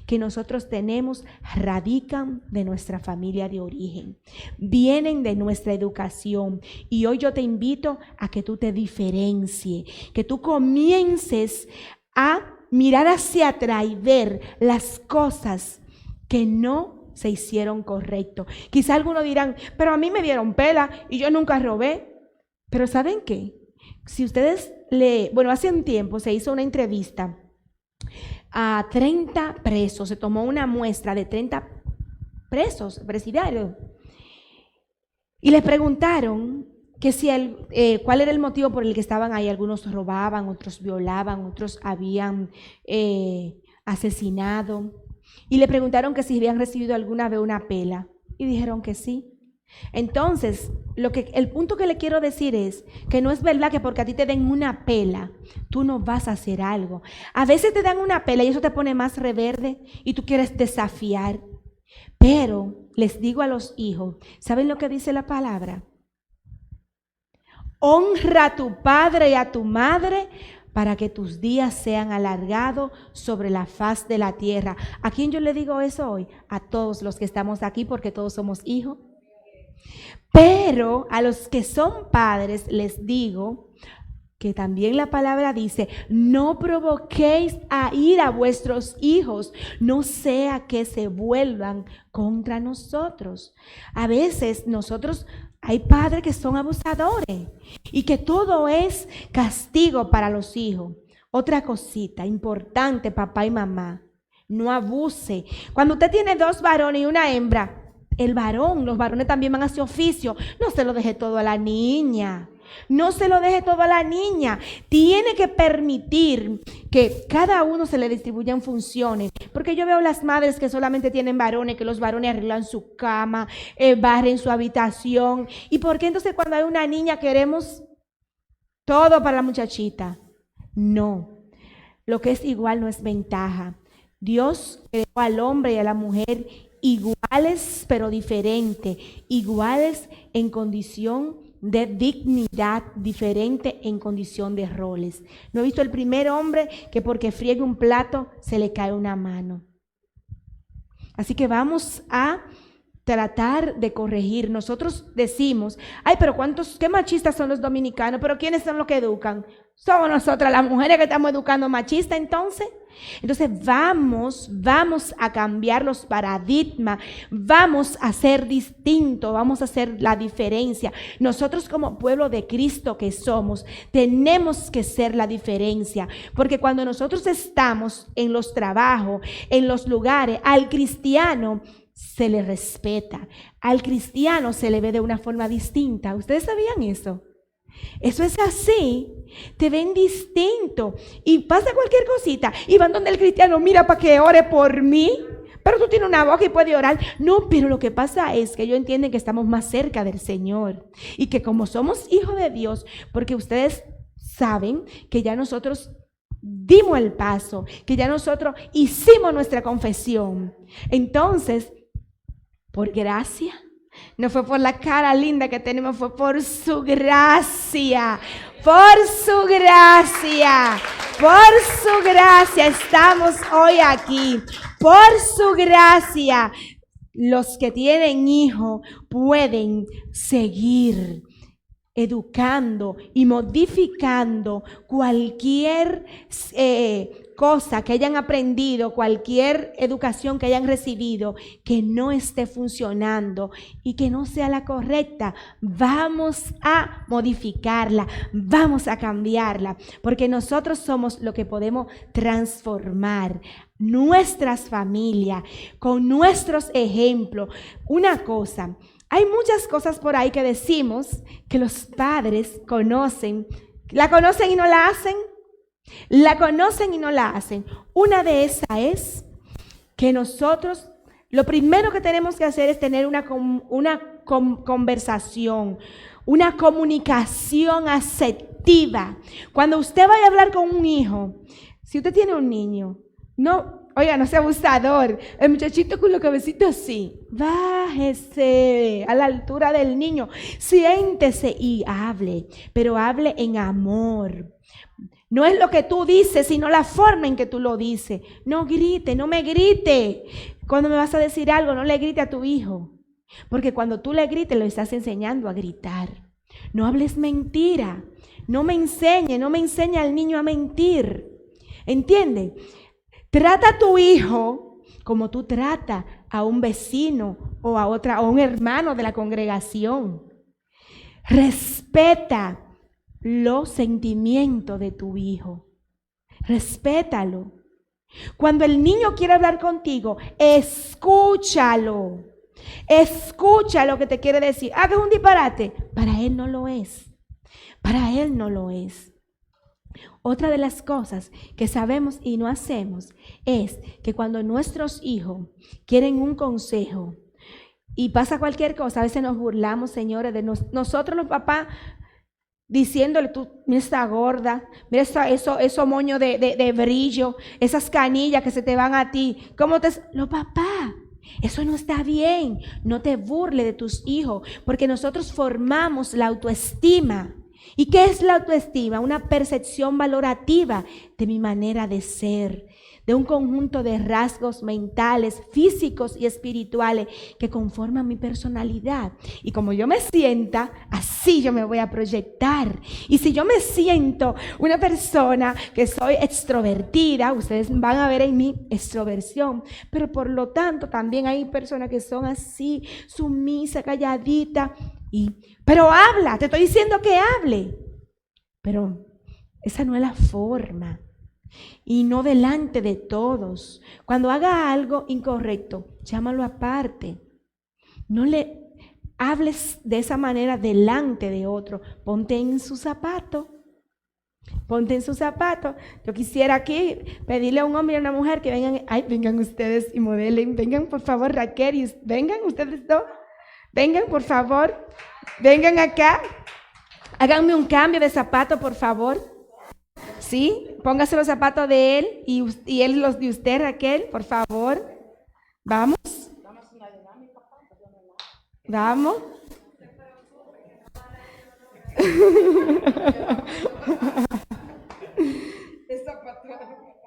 que nosotros tenemos radican de nuestra familia de origen, vienen de nuestra educación. Y hoy yo te invito a que tú te diferencie, que tú comiences a mirar hacia atrás y ver las cosas que no se hicieron correcto. Quizá algunos dirán, pero a mí me dieron pela y yo nunca robé. Pero ¿saben qué? Si ustedes hace un tiempo se hizo una entrevista a 30 presos, se tomó una muestra de 30 presos presidiarios y les preguntaron que si cuál era el motivo por el que estaban ahí. Algunos robaban, otros violaban, otros habían asesinado, y le preguntaron que si habían recibido alguna vez una pela y dijeron que sí. Entonces, el punto que le quiero decir es que no es verdad que porque a ti te den una pela, tú no vas a hacer algo. A veces te dan una pela y eso te pone más reverde y tú quieres desafiar. Pero les digo a los hijos, ¿saben lo que dice la palabra? Honra a tu padre y a tu madre para que tus días sean alargados sobre la faz de la tierra. ¿A quién yo le digo eso hoy? A todos los que estamos aquí porque todos somos hijos. Pero a los que son padres les digo que también la palabra dice, no provoquéis a ira a vuestros hijos, no sea que se vuelvan contra nosotros. A veces hay padres que son abusadores y que todo es castigo para los hijos. Otra cosita importante, papá y mamá, no abuse. Cuando usted tiene 2 varones y una hembra, los varones también van a hacer oficio. No se lo deje todo a la niña. No se lo deje todo a la niña. Tiene que permitir que cada uno se le distribuyan funciones. Porque yo veo las madres que solamente tienen varones, que los varones arreglan su cama, barren su habitación. ¿Y por qué entonces cuando hay una niña queremos todo para la muchachita? No. Lo que es igual no es ventaja. Dios creó al hombre y a la mujer iguales pero diferentes, iguales en condición de dignidad, diferente en condición de roles. No he visto el primer hombre que porque friegue un plato se le cae una mano. Así que vamos a tratar de corregir. Nosotros decimos, ay, pero qué machistas son los dominicanos, pero ¿quiénes son los que educan? Somos nosotras las mujeres que estamos educando machistas entonces. Entonces vamos a cambiar los paradigmas, vamos a ser distintos, vamos a hacer la diferencia. Nosotros como pueblo de Cristo que somos, tenemos que ser la diferencia, porque cuando nosotros estamos en los trabajos, en los lugares, al cristiano se le respeta, al cristiano se le ve de una forma distinta. ¿Ustedes sabían eso? Eso es así, te ven distinto y pasa cualquier cosita y van donde el cristiano, mira para que ore por mí, pero tú tienes una boca y puedes orar. No, pero lo que pasa es que ellos entienden que estamos más cerca del Señor y que como somos hijos de Dios, porque ustedes saben que ya nosotros dimos el paso, que ya nosotros hicimos nuestra confesión. Entonces, por gracia, no fue por la cara linda que tenemos, fue por su gracia. Por su gracia. Por su gracia estamos hoy aquí. Por su gracia, los que tienen hijos pueden seguir educando y modificando cualquier cosa que hayan aprendido, cualquier educación que hayan recibido que no esté funcionando y que no sea la correcta. Vamos a modificarla, vamos a cambiarla, porque nosotros somos lo que podemos transformar nuestras familias con nuestros ejemplos. Una cosa, hay muchas cosas por ahí que decimos que los padres conocen, la conocen y no la hacen. La conocen y no la hacen. Una de esas es que nosotros, lo primero que tenemos que hacer es tener una conversación, una comunicación asertiva. Cuando usted vaya a hablar con un hijo, si usted tiene un niño, no sea abusador, el muchachito con la cabecita así, bájese a la altura del niño, siéntese y hable, pero hable en amor. No es lo que tú dices, sino la forma en que tú lo dices. No grite, no me grite. Cuando me vas a decir algo, no le grite a tu hijo. Porque cuando tú le grites, lo estás enseñando a gritar. No hables mentira. No me enseñe al niño a mentir. ¿Entiende? Trata a tu hijo como tú tratas a un vecino o a un hermano de la congregación. Respeta los sentimientos de tu hijo. Respétalo. Cuando el niño quiere hablar contigo, escúchalo. Escucha lo que te quiere decir. Que es un disparate. Para él no lo es. Para él no lo es. Otra de las cosas que sabemos y no hacemos es que cuando nuestros hijos quieren un consejo y pasa cualquier cosa, a veces nos burlamos, señores, de nosotros los papás, diciéndole, tú, mira esta gorda, mira eso moño de brillo, esas canillas que se te van a ti. ¿Cómo te...? Los papás, eso no está bien. No te burles de tus hijos, porque nosotros formamos la autoestima. ¿Y qué es la autoestima? Una percepción valorativa de mi manera de ser, de un conjunto de rasgos mentales, físicos y espirituales que conforman mi personalidad. Y como yo me sienta, así yo me voy a proyectar. Y si yo me siento una persona que soy extrovertida, ustedes van a ver en mí extroversión. Pero por lo tanto también hay personas que son así, sumisa, calladita. Pero habla, te estoy diciendo que hable. Pero esa no es la forma. Y no delante de todos. Cuando haga algo incorrecto, llámalo aparte. No le hables de esa manera delante de otro. Ponte en su zapato. Ponte en su zapato. Yo quisiera aquí pedirle a un hombre y a una mujer que vengan. Ay, vengan ustedes y modelen. Vengan, por favor, Raquel. Y vengan ustedes dos. Vengan, por favor. Vengan acá. Háganme un cambio de zapato, por favor. ¿Sí? Póngase los zapatos de él y él los de usted, Raquel, por favor. Vamos. Vamos.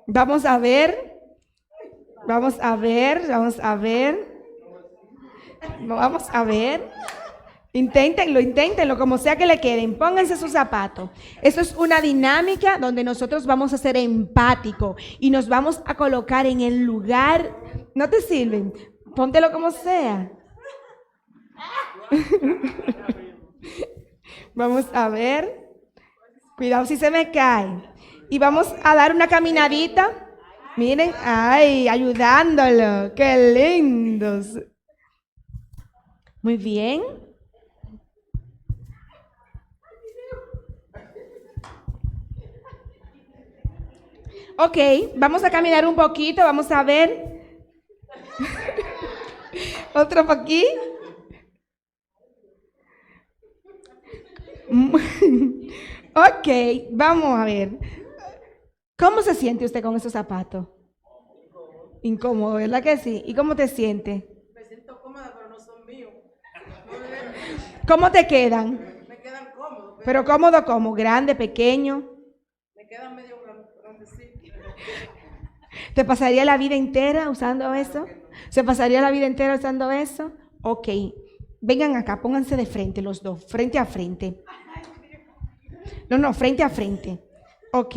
Vamos a ver. Vamos a ver, vamos a ver. Vamos a ver. Inténtenlo, como sea que le queden. Pónganse sus zapatos. Eso es una dinámica donde nosotros vamos a ser empáticos y nos vamos a colocar en el lugar. ¿No te sirven? Póntelo como sea. Vamos a ver. Cuidado si se me cae. Y vamos a dar una caminadita. Miren, ay, ayudándolo. Qué lindos. Muy bien. Ok, vamos a caminar un poquito, vamos a ver. Otro por aquí. Ok, vamos a ver. ¿Cómo se siente usted con esos zapatos? Incómodo, ¿verdad que sí? ¿Y cómo te sientes? Me siento cómoda, pero no son míos. ¿Cómo te quedan? Me quedan cómodos. Pero cómodo, ¿cómo? ¿Grande, pequeño? Me quedan medio grandecitos. ¿Te pasaría la vida entera usando eso? ¿Se pasaría la vida entera usando eso? Ok, vengan acá, pónganse de frente los dos, frente a frente. No, frente a frente. Ok.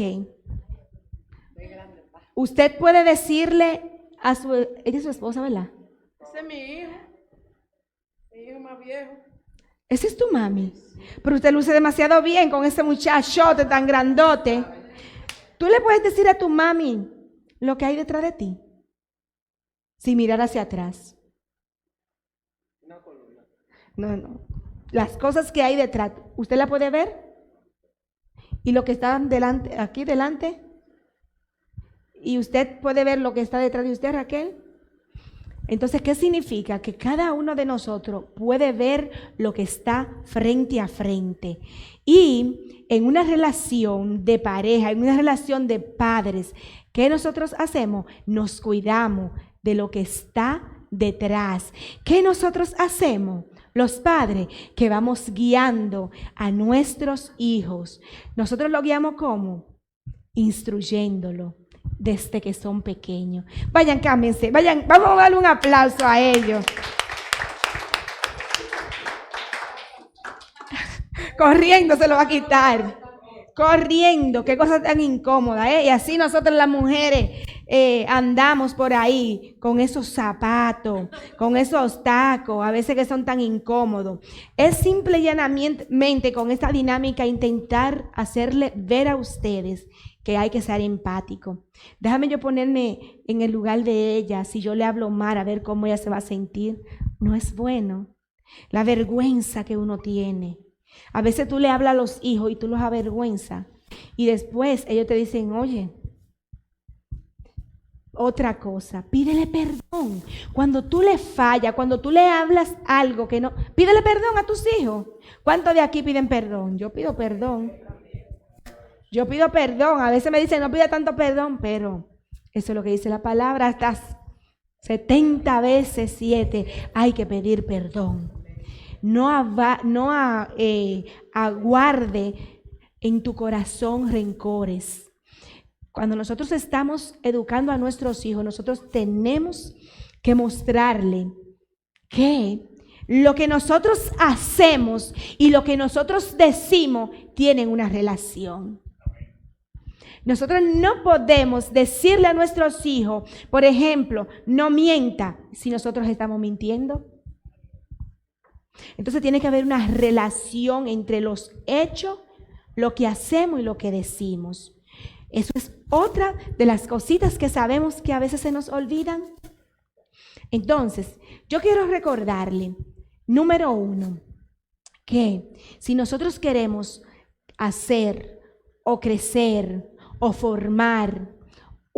Usted puede decirle a ella es su esposa, ¿verdad? Ese es mi hijo más viejo. Ese es tu mami. Pero usted luce demasiado bien con ese muchachote tan grandote. ¿Tú le puedes decir a tu mami lo que hay detrás de ti? Sin mirar hacia atrás. No. Las cosas que hay detrás, ¿usted la puede ver? ¿Y lo que está delante, aquí delante? ¿Y usted puede ver lo que está detrás de usted, Raquel? Entonces, ¿qué significa? Que cada uno de nosotros puede ver lo que está frente a frente. Y en una relación de pareja, en una relación de padres, ¿qué nosotros hacemos? Nos cuidamos de lo que está detrás. ¿Qué nosotros hacemos? Los padres que vamos guiando a nuestros hijos. Nosotros lo guiamos ¿cómo? Instruyéndolo desde que son pequeños. Vayan, cámbiense, vayan, vamos a darle un aplauso a ellos. Corriendo se lo va a quitar. Corriendo, qué cosa tan incómoda, ¿eh? Y así nosotros las mujeres andamos por ahí con esos zapatos, con esos tacos, a veces que son tan incómodos. Es simple y llanamente con esta dinámica intentar hacerle ver a ustedes que hay que ser empático. Déjame yo ponerme en el lugar de ella, si yo le hablo mal, a ver cómo ella se va a sentir. No es bueno. La vergüenza que uno tiene. A veces tú le hablas a los hijos y tú los avergüenzas. Y después ellos te dicen, oye, otra cosa, pídele perdón. Cuando tú le fallas, cuando tú le hablas algo que no, pídele perdón a tus hijos. ¿Cuántos de aquí piden perdón? Yo pido perdón. Yo pido perdón. A veces me dicen no pida tanto perdón, pero eso es lo que dice la palabra. Hasta 70 veces 7 hay que pedir perdón. No aguarde en tu corazón rencores. Cuando nosotros estamos educando a nuestros hijos, nosotros tenemos que mostrarle que lo que nosotros hacemos y lo que nosotros decimos tienen una relación. Nosotros no podemos decirle a nuestros hijos, por ejemplo, no mienta, si nosotros estamos mintiendo. Entonces tiene que haber una relación entre los hechos, lo que hacemos y lo que decimos. Eso es otra de las cositas que sabemos que a veces se nos olvidan. Entonces, yo quiero recordarle, número 1, que si nosotros queremos hacer o crecer o formar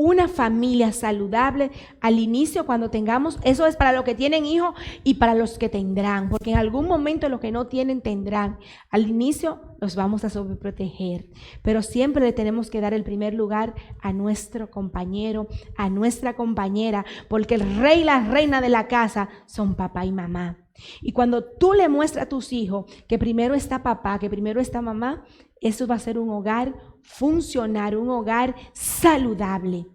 una familia saludable al inicio cuando tengamos, eso es para los que tienen hijos y para los que tendrán, porque en algún momento los que no tienen tendrán. Al inicio los vamos a sobreproteger, pero siempre le tenemos que dar el primer lugar a nuestro compañero, a nuestra compañera, porque el rey y la reina de la casa son papá y mamá. Y cuando tú le muestras a tus hijos que primero está papá, que primero está mamá, eso va a ser un hogar funcional, un hogar saludable.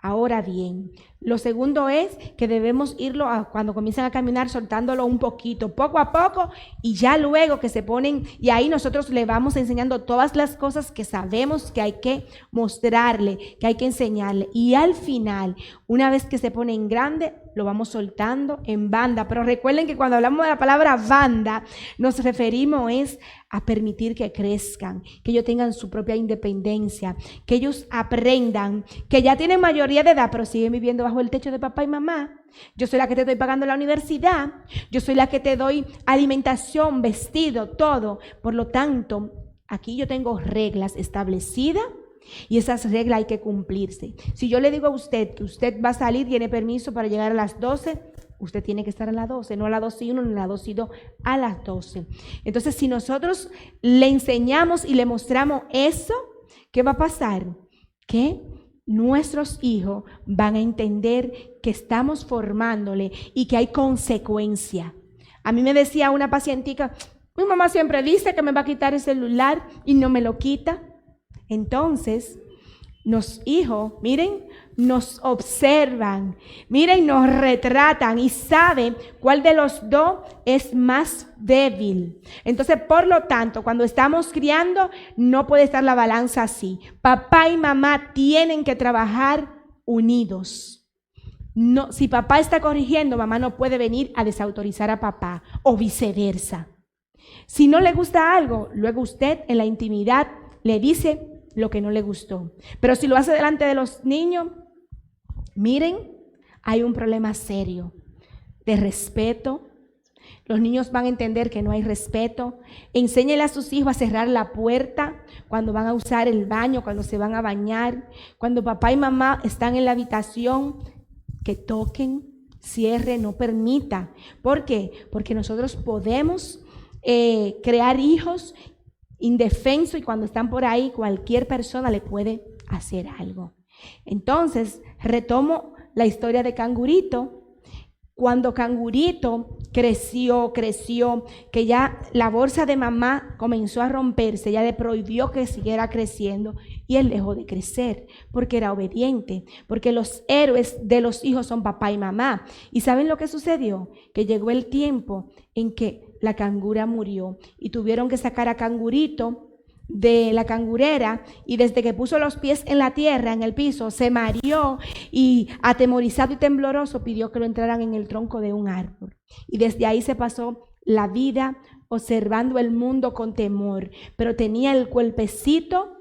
Ahora bien, lo segundo es que debemos irlo cuando comienzan a caminar soltándolo un poquito, poco a poco, y ya luego que se ponen, y ahí nosotros le vamos enseñando todas las cosas que sabemos que hay que mostrarle, que hay que enseñarle, y al final, una vez que se ponen grande, lo vamos soltando en banda. Pero recuerden que cuando hablamos de la palabra banda, nos referimos a permitir que crezcan, que ellos tengan su propia independencia, que ellos aprendan, que ya tienen mayoría de edad, pero siguen viviendo bajo el techo de papá y mamá. Yo soy la que te estoy pagando la universidad, yo soy la que te doy alimentación, vestido, todo. Por lo tanto, aquí yo tengo reglas establecidas y esas reglas hay que cumplirse. Si yo le digo a usted que usted va a salir, tiene permiso para llegar a las 12, usted tiene que estar a las 12, no a las 12:01, ni a las 12:02, a las 12. Entonces, si nosotros le enseñamos y le mostramos eso, ¿qué va a pasar? Que nuestros hijos van a entender que estamos formándole y que hay consecuencia. A mí me decía una pacientica, mi mamá siempre dice que me va a quitar el celular y no me lo quita. Entonces, los hijos, miren, nos observan, miren, nos retratan y saben cuál de los dos es más débil. Entonces, por lo tanto, cuando estamos criando, no puede estar la balanza así. Papá y mamá tienen que trabajar unidos. No, si papá está corrigiendo, mamá no puede venir a desautorizar a papá o viceversa. Si no le gusta algo, luego usted en la intimidad le dice lo que no le gustó. Pero si lo hace delante de los niños, miren, hay un problema serio de respeto. Los niños van a entender que no hay respeto. Enséñele a sus hijos a cerrar la puerta cuando van a usar el baño, cuando se van a bañar, cuando papá y mamá están en la habitación, que toquen, cierren, no permita. ¿Por qué? Porque nosotros podemos crear hijos indefensos y cuando están por ahí cualquier persona le puede hacer algo. Entonces, retomo la historia de Cangurito. Cuando Cangurito creció, que ya la bolsa de mamá comenzó a romperse, ya le prohibió que siguiera creciendo y él dejó de crecer porque era obediente, porque los héroes de los hijos son papá y mamá. ¿Y saben lo que sucedió? Que llegó el tiempo en que la cangura murió y tuvieron que sacar a Cangurito de la cangurera y desde que puso los pies en la tierra, en el piso, se mareó y atemorizado y tembloroso pidió que lo entraran en el tronco de un árbol. Y desde ahí se pasó la vida observando el mundo con temor, pero tenía el cuerpecito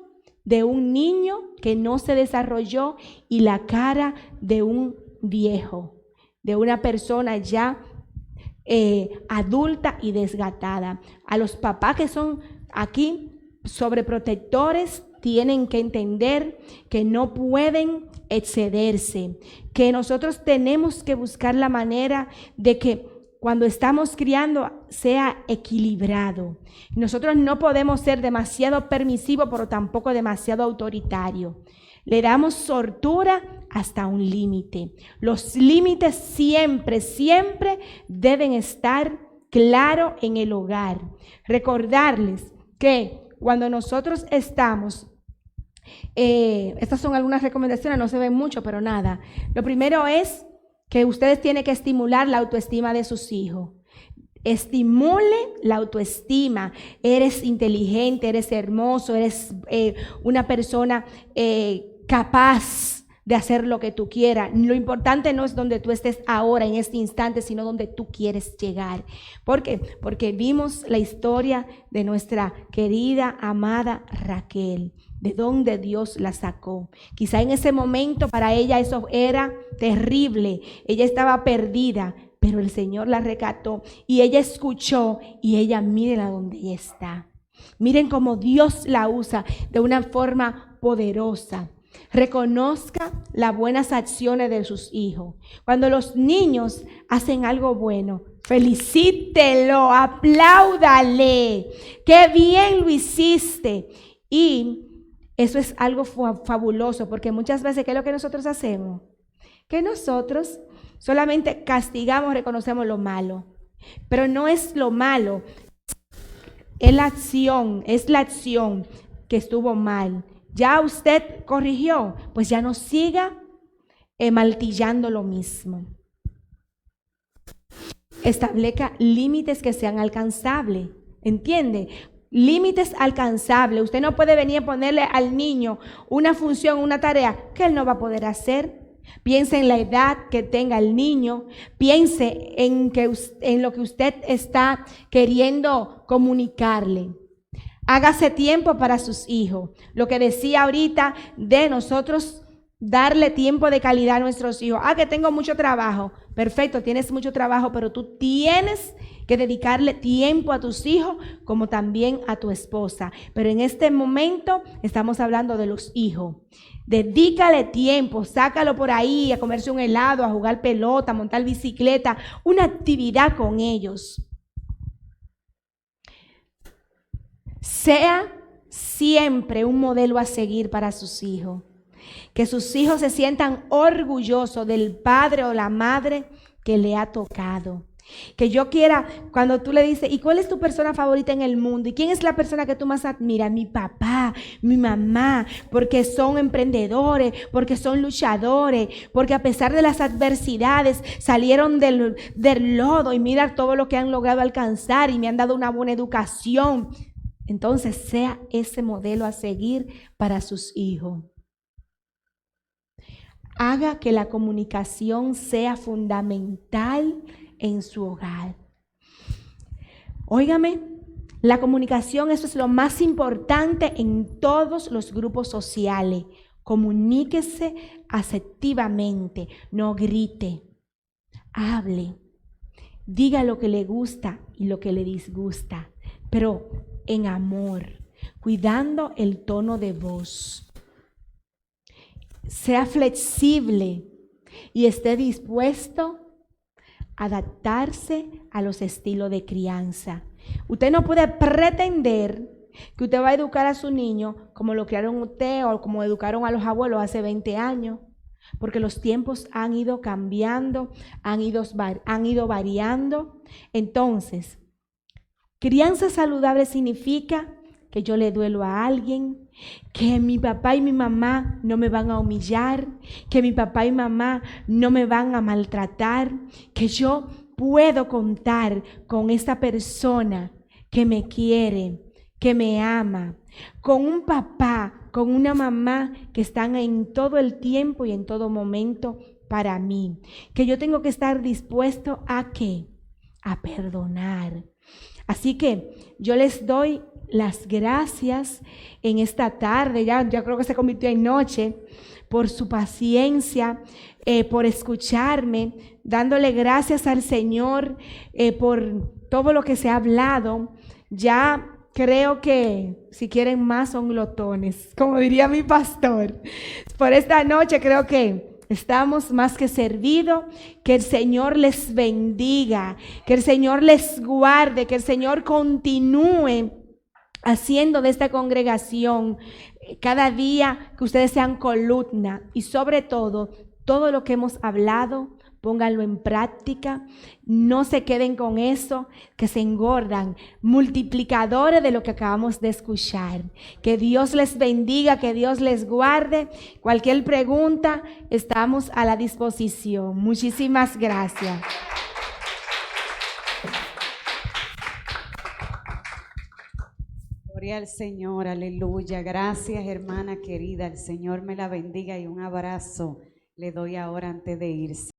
de un niño que no se desarrolló y la cara de un viejo, de una persona ya adulta y desgatada. A los papás que son aquí sobreprotectores tienen que entender que no pueden excederse, que nosotros tenemos que buscar la manera de que cuando estamos criando sea equilibrado. Nosotros no podemos ser demasiado permisivos, pero tampoco demasiado autoritarios. Le damos soltura hasta un límite. Los límites siempre, siempre deben estar claros en el hogar. Recordarles que cuando nosotros estamos, estas son algunas recomendaciones, no se ven mucho, pero nada. Lo primero es que ustedes tienen que estimular la autoestima de sus hijos. Estimule la autoestima. Eres inteligente, eres hermoso, eres una persona capaz de hacer lo que tú quieras. Lo importante no es donde tú estés ahora, en este instante, sino donde tú quieres llegar. ¿Por qué? Porque vimos la historia de nuestra querida, amada Raquel, de donde Dios la sacó. Quizá en ese momento para ella eso era terrible. Ella estaba perdida, pero el Señor la rescató y ella escuchó y ella, miren a donde ella está. Miren cómo Dios la usa de una forma poderosa. Reconozca las buenas acciones de sus hijos. Cuando los niños hacen algo bueno, felicítelo, apláudale. ¡Qué bien lo hiciste! Y eso es algo fabuloso, porque muchas veces, ¿qué es lo que nosotros hacemos? Que nosotros solamente castigamos, reconocemos lo malo. Pero no es lo malo, es la acción que estuvo mal. Ya usted corrigió, pues ya no siga martillando lo mismo. Establezca límites que sean alcanzables, ¿entiende? Límites alcanzables. Usted no puede venir a ponerle al niño una función, una tarea que él no va a poder hacer. Piense en la edad que tenga el niño. Piense en lo que usted está queriendo comunicarle. Hágase tiempo para sus hijos. Lo que decía ahorita de nosotros darle tiempo de calidad a nuestros hijos. Que tengo mucho trabajo. Perfecto, tienes mucho trabajo, pero tú tienes que dedicarle tiempo a tus hijos como también a tu esposa. Pero en este momento estamos hablando de los hijos. Dedícale tiempo, sácalo por ahí a comerse un helado, a jugar pelota, a montar bicicleta, una actividad con ellos. Sea siempre un modelo a seguir para sus hijos. Que sus hijos se sientan orgullosos del padre o la madre que le ha tocado. Que yo quiera, cuando tú le dices, ¿y cuál es tu persona favorita en el mundo? ¿Y quién es la persona que tú más admiras? Mi papá, mi mamá, porque son emprendedores, porque son luchadores, porque a pesar de las adversidades salieron del lodo y mira todo lo que han logrado alcanzar y me han dado una buena educación. Entonces sea ese modelo a seguir para sus hijos. Haga que la comunicación sea fundamental en su hogar. Óigame, la comunicación, eso es lo más importante en todos los grupos sociales. Comuníquese asertivamente, no grite, hable, diga lo que le gusta y lo que le disgusta, pero en amor, cuidando el tono de voz. Sea flexible y esté dispuesto a adaptarse a los estilos de crianza. Usted no puede pretender que usted va a educar a su niño como lo criaron usted o como educaron a los abuelos hace 20 años, porque los tiempos han ido cambiando, han ido variando. Entonces, crianza saludable significa que yo le duelo a alguien, que mi papá y mi mamá no me van a humillar, que mi papá y mamá no me van a maltratar, que yo puedo contar con esta persona que me quiere, que me ama, con un papá, con una mamá que están en todo el tiempo y en todo momento para mí, que yo tengo que estar dispuesto ¿a qué? A perdonar. Así que yo les doy las gracias en esta tarde, ya creo que se convirtió en noche, por su paciencia, por escucharme, dándole gracias al Señor por todo lo que se ha hablado. Ya creo que si quieren más son glotones, como diría mi pastor. Por esta noche creo que estamos más que servidos. Que el Señor les bendiga, que el Señor les guarde, que el Señor continúe haciendo de esta congregación cada día que ustedes sean columna, y sobre todo lo que hemos hablado, pónganlo en práctica, no se queden con eso, que se engordan, multiplicadores de lo que acabamos de escuchar. Que Dios les bendiga, que Dios les guarde. Cualquier pregunta, estamos a la disposición. Muchísimas gracias. Gloria al Señor, aleluya. Gracias, hermana querida. El Señor me la bendiga y un abrazo le doy ahora antes de irse.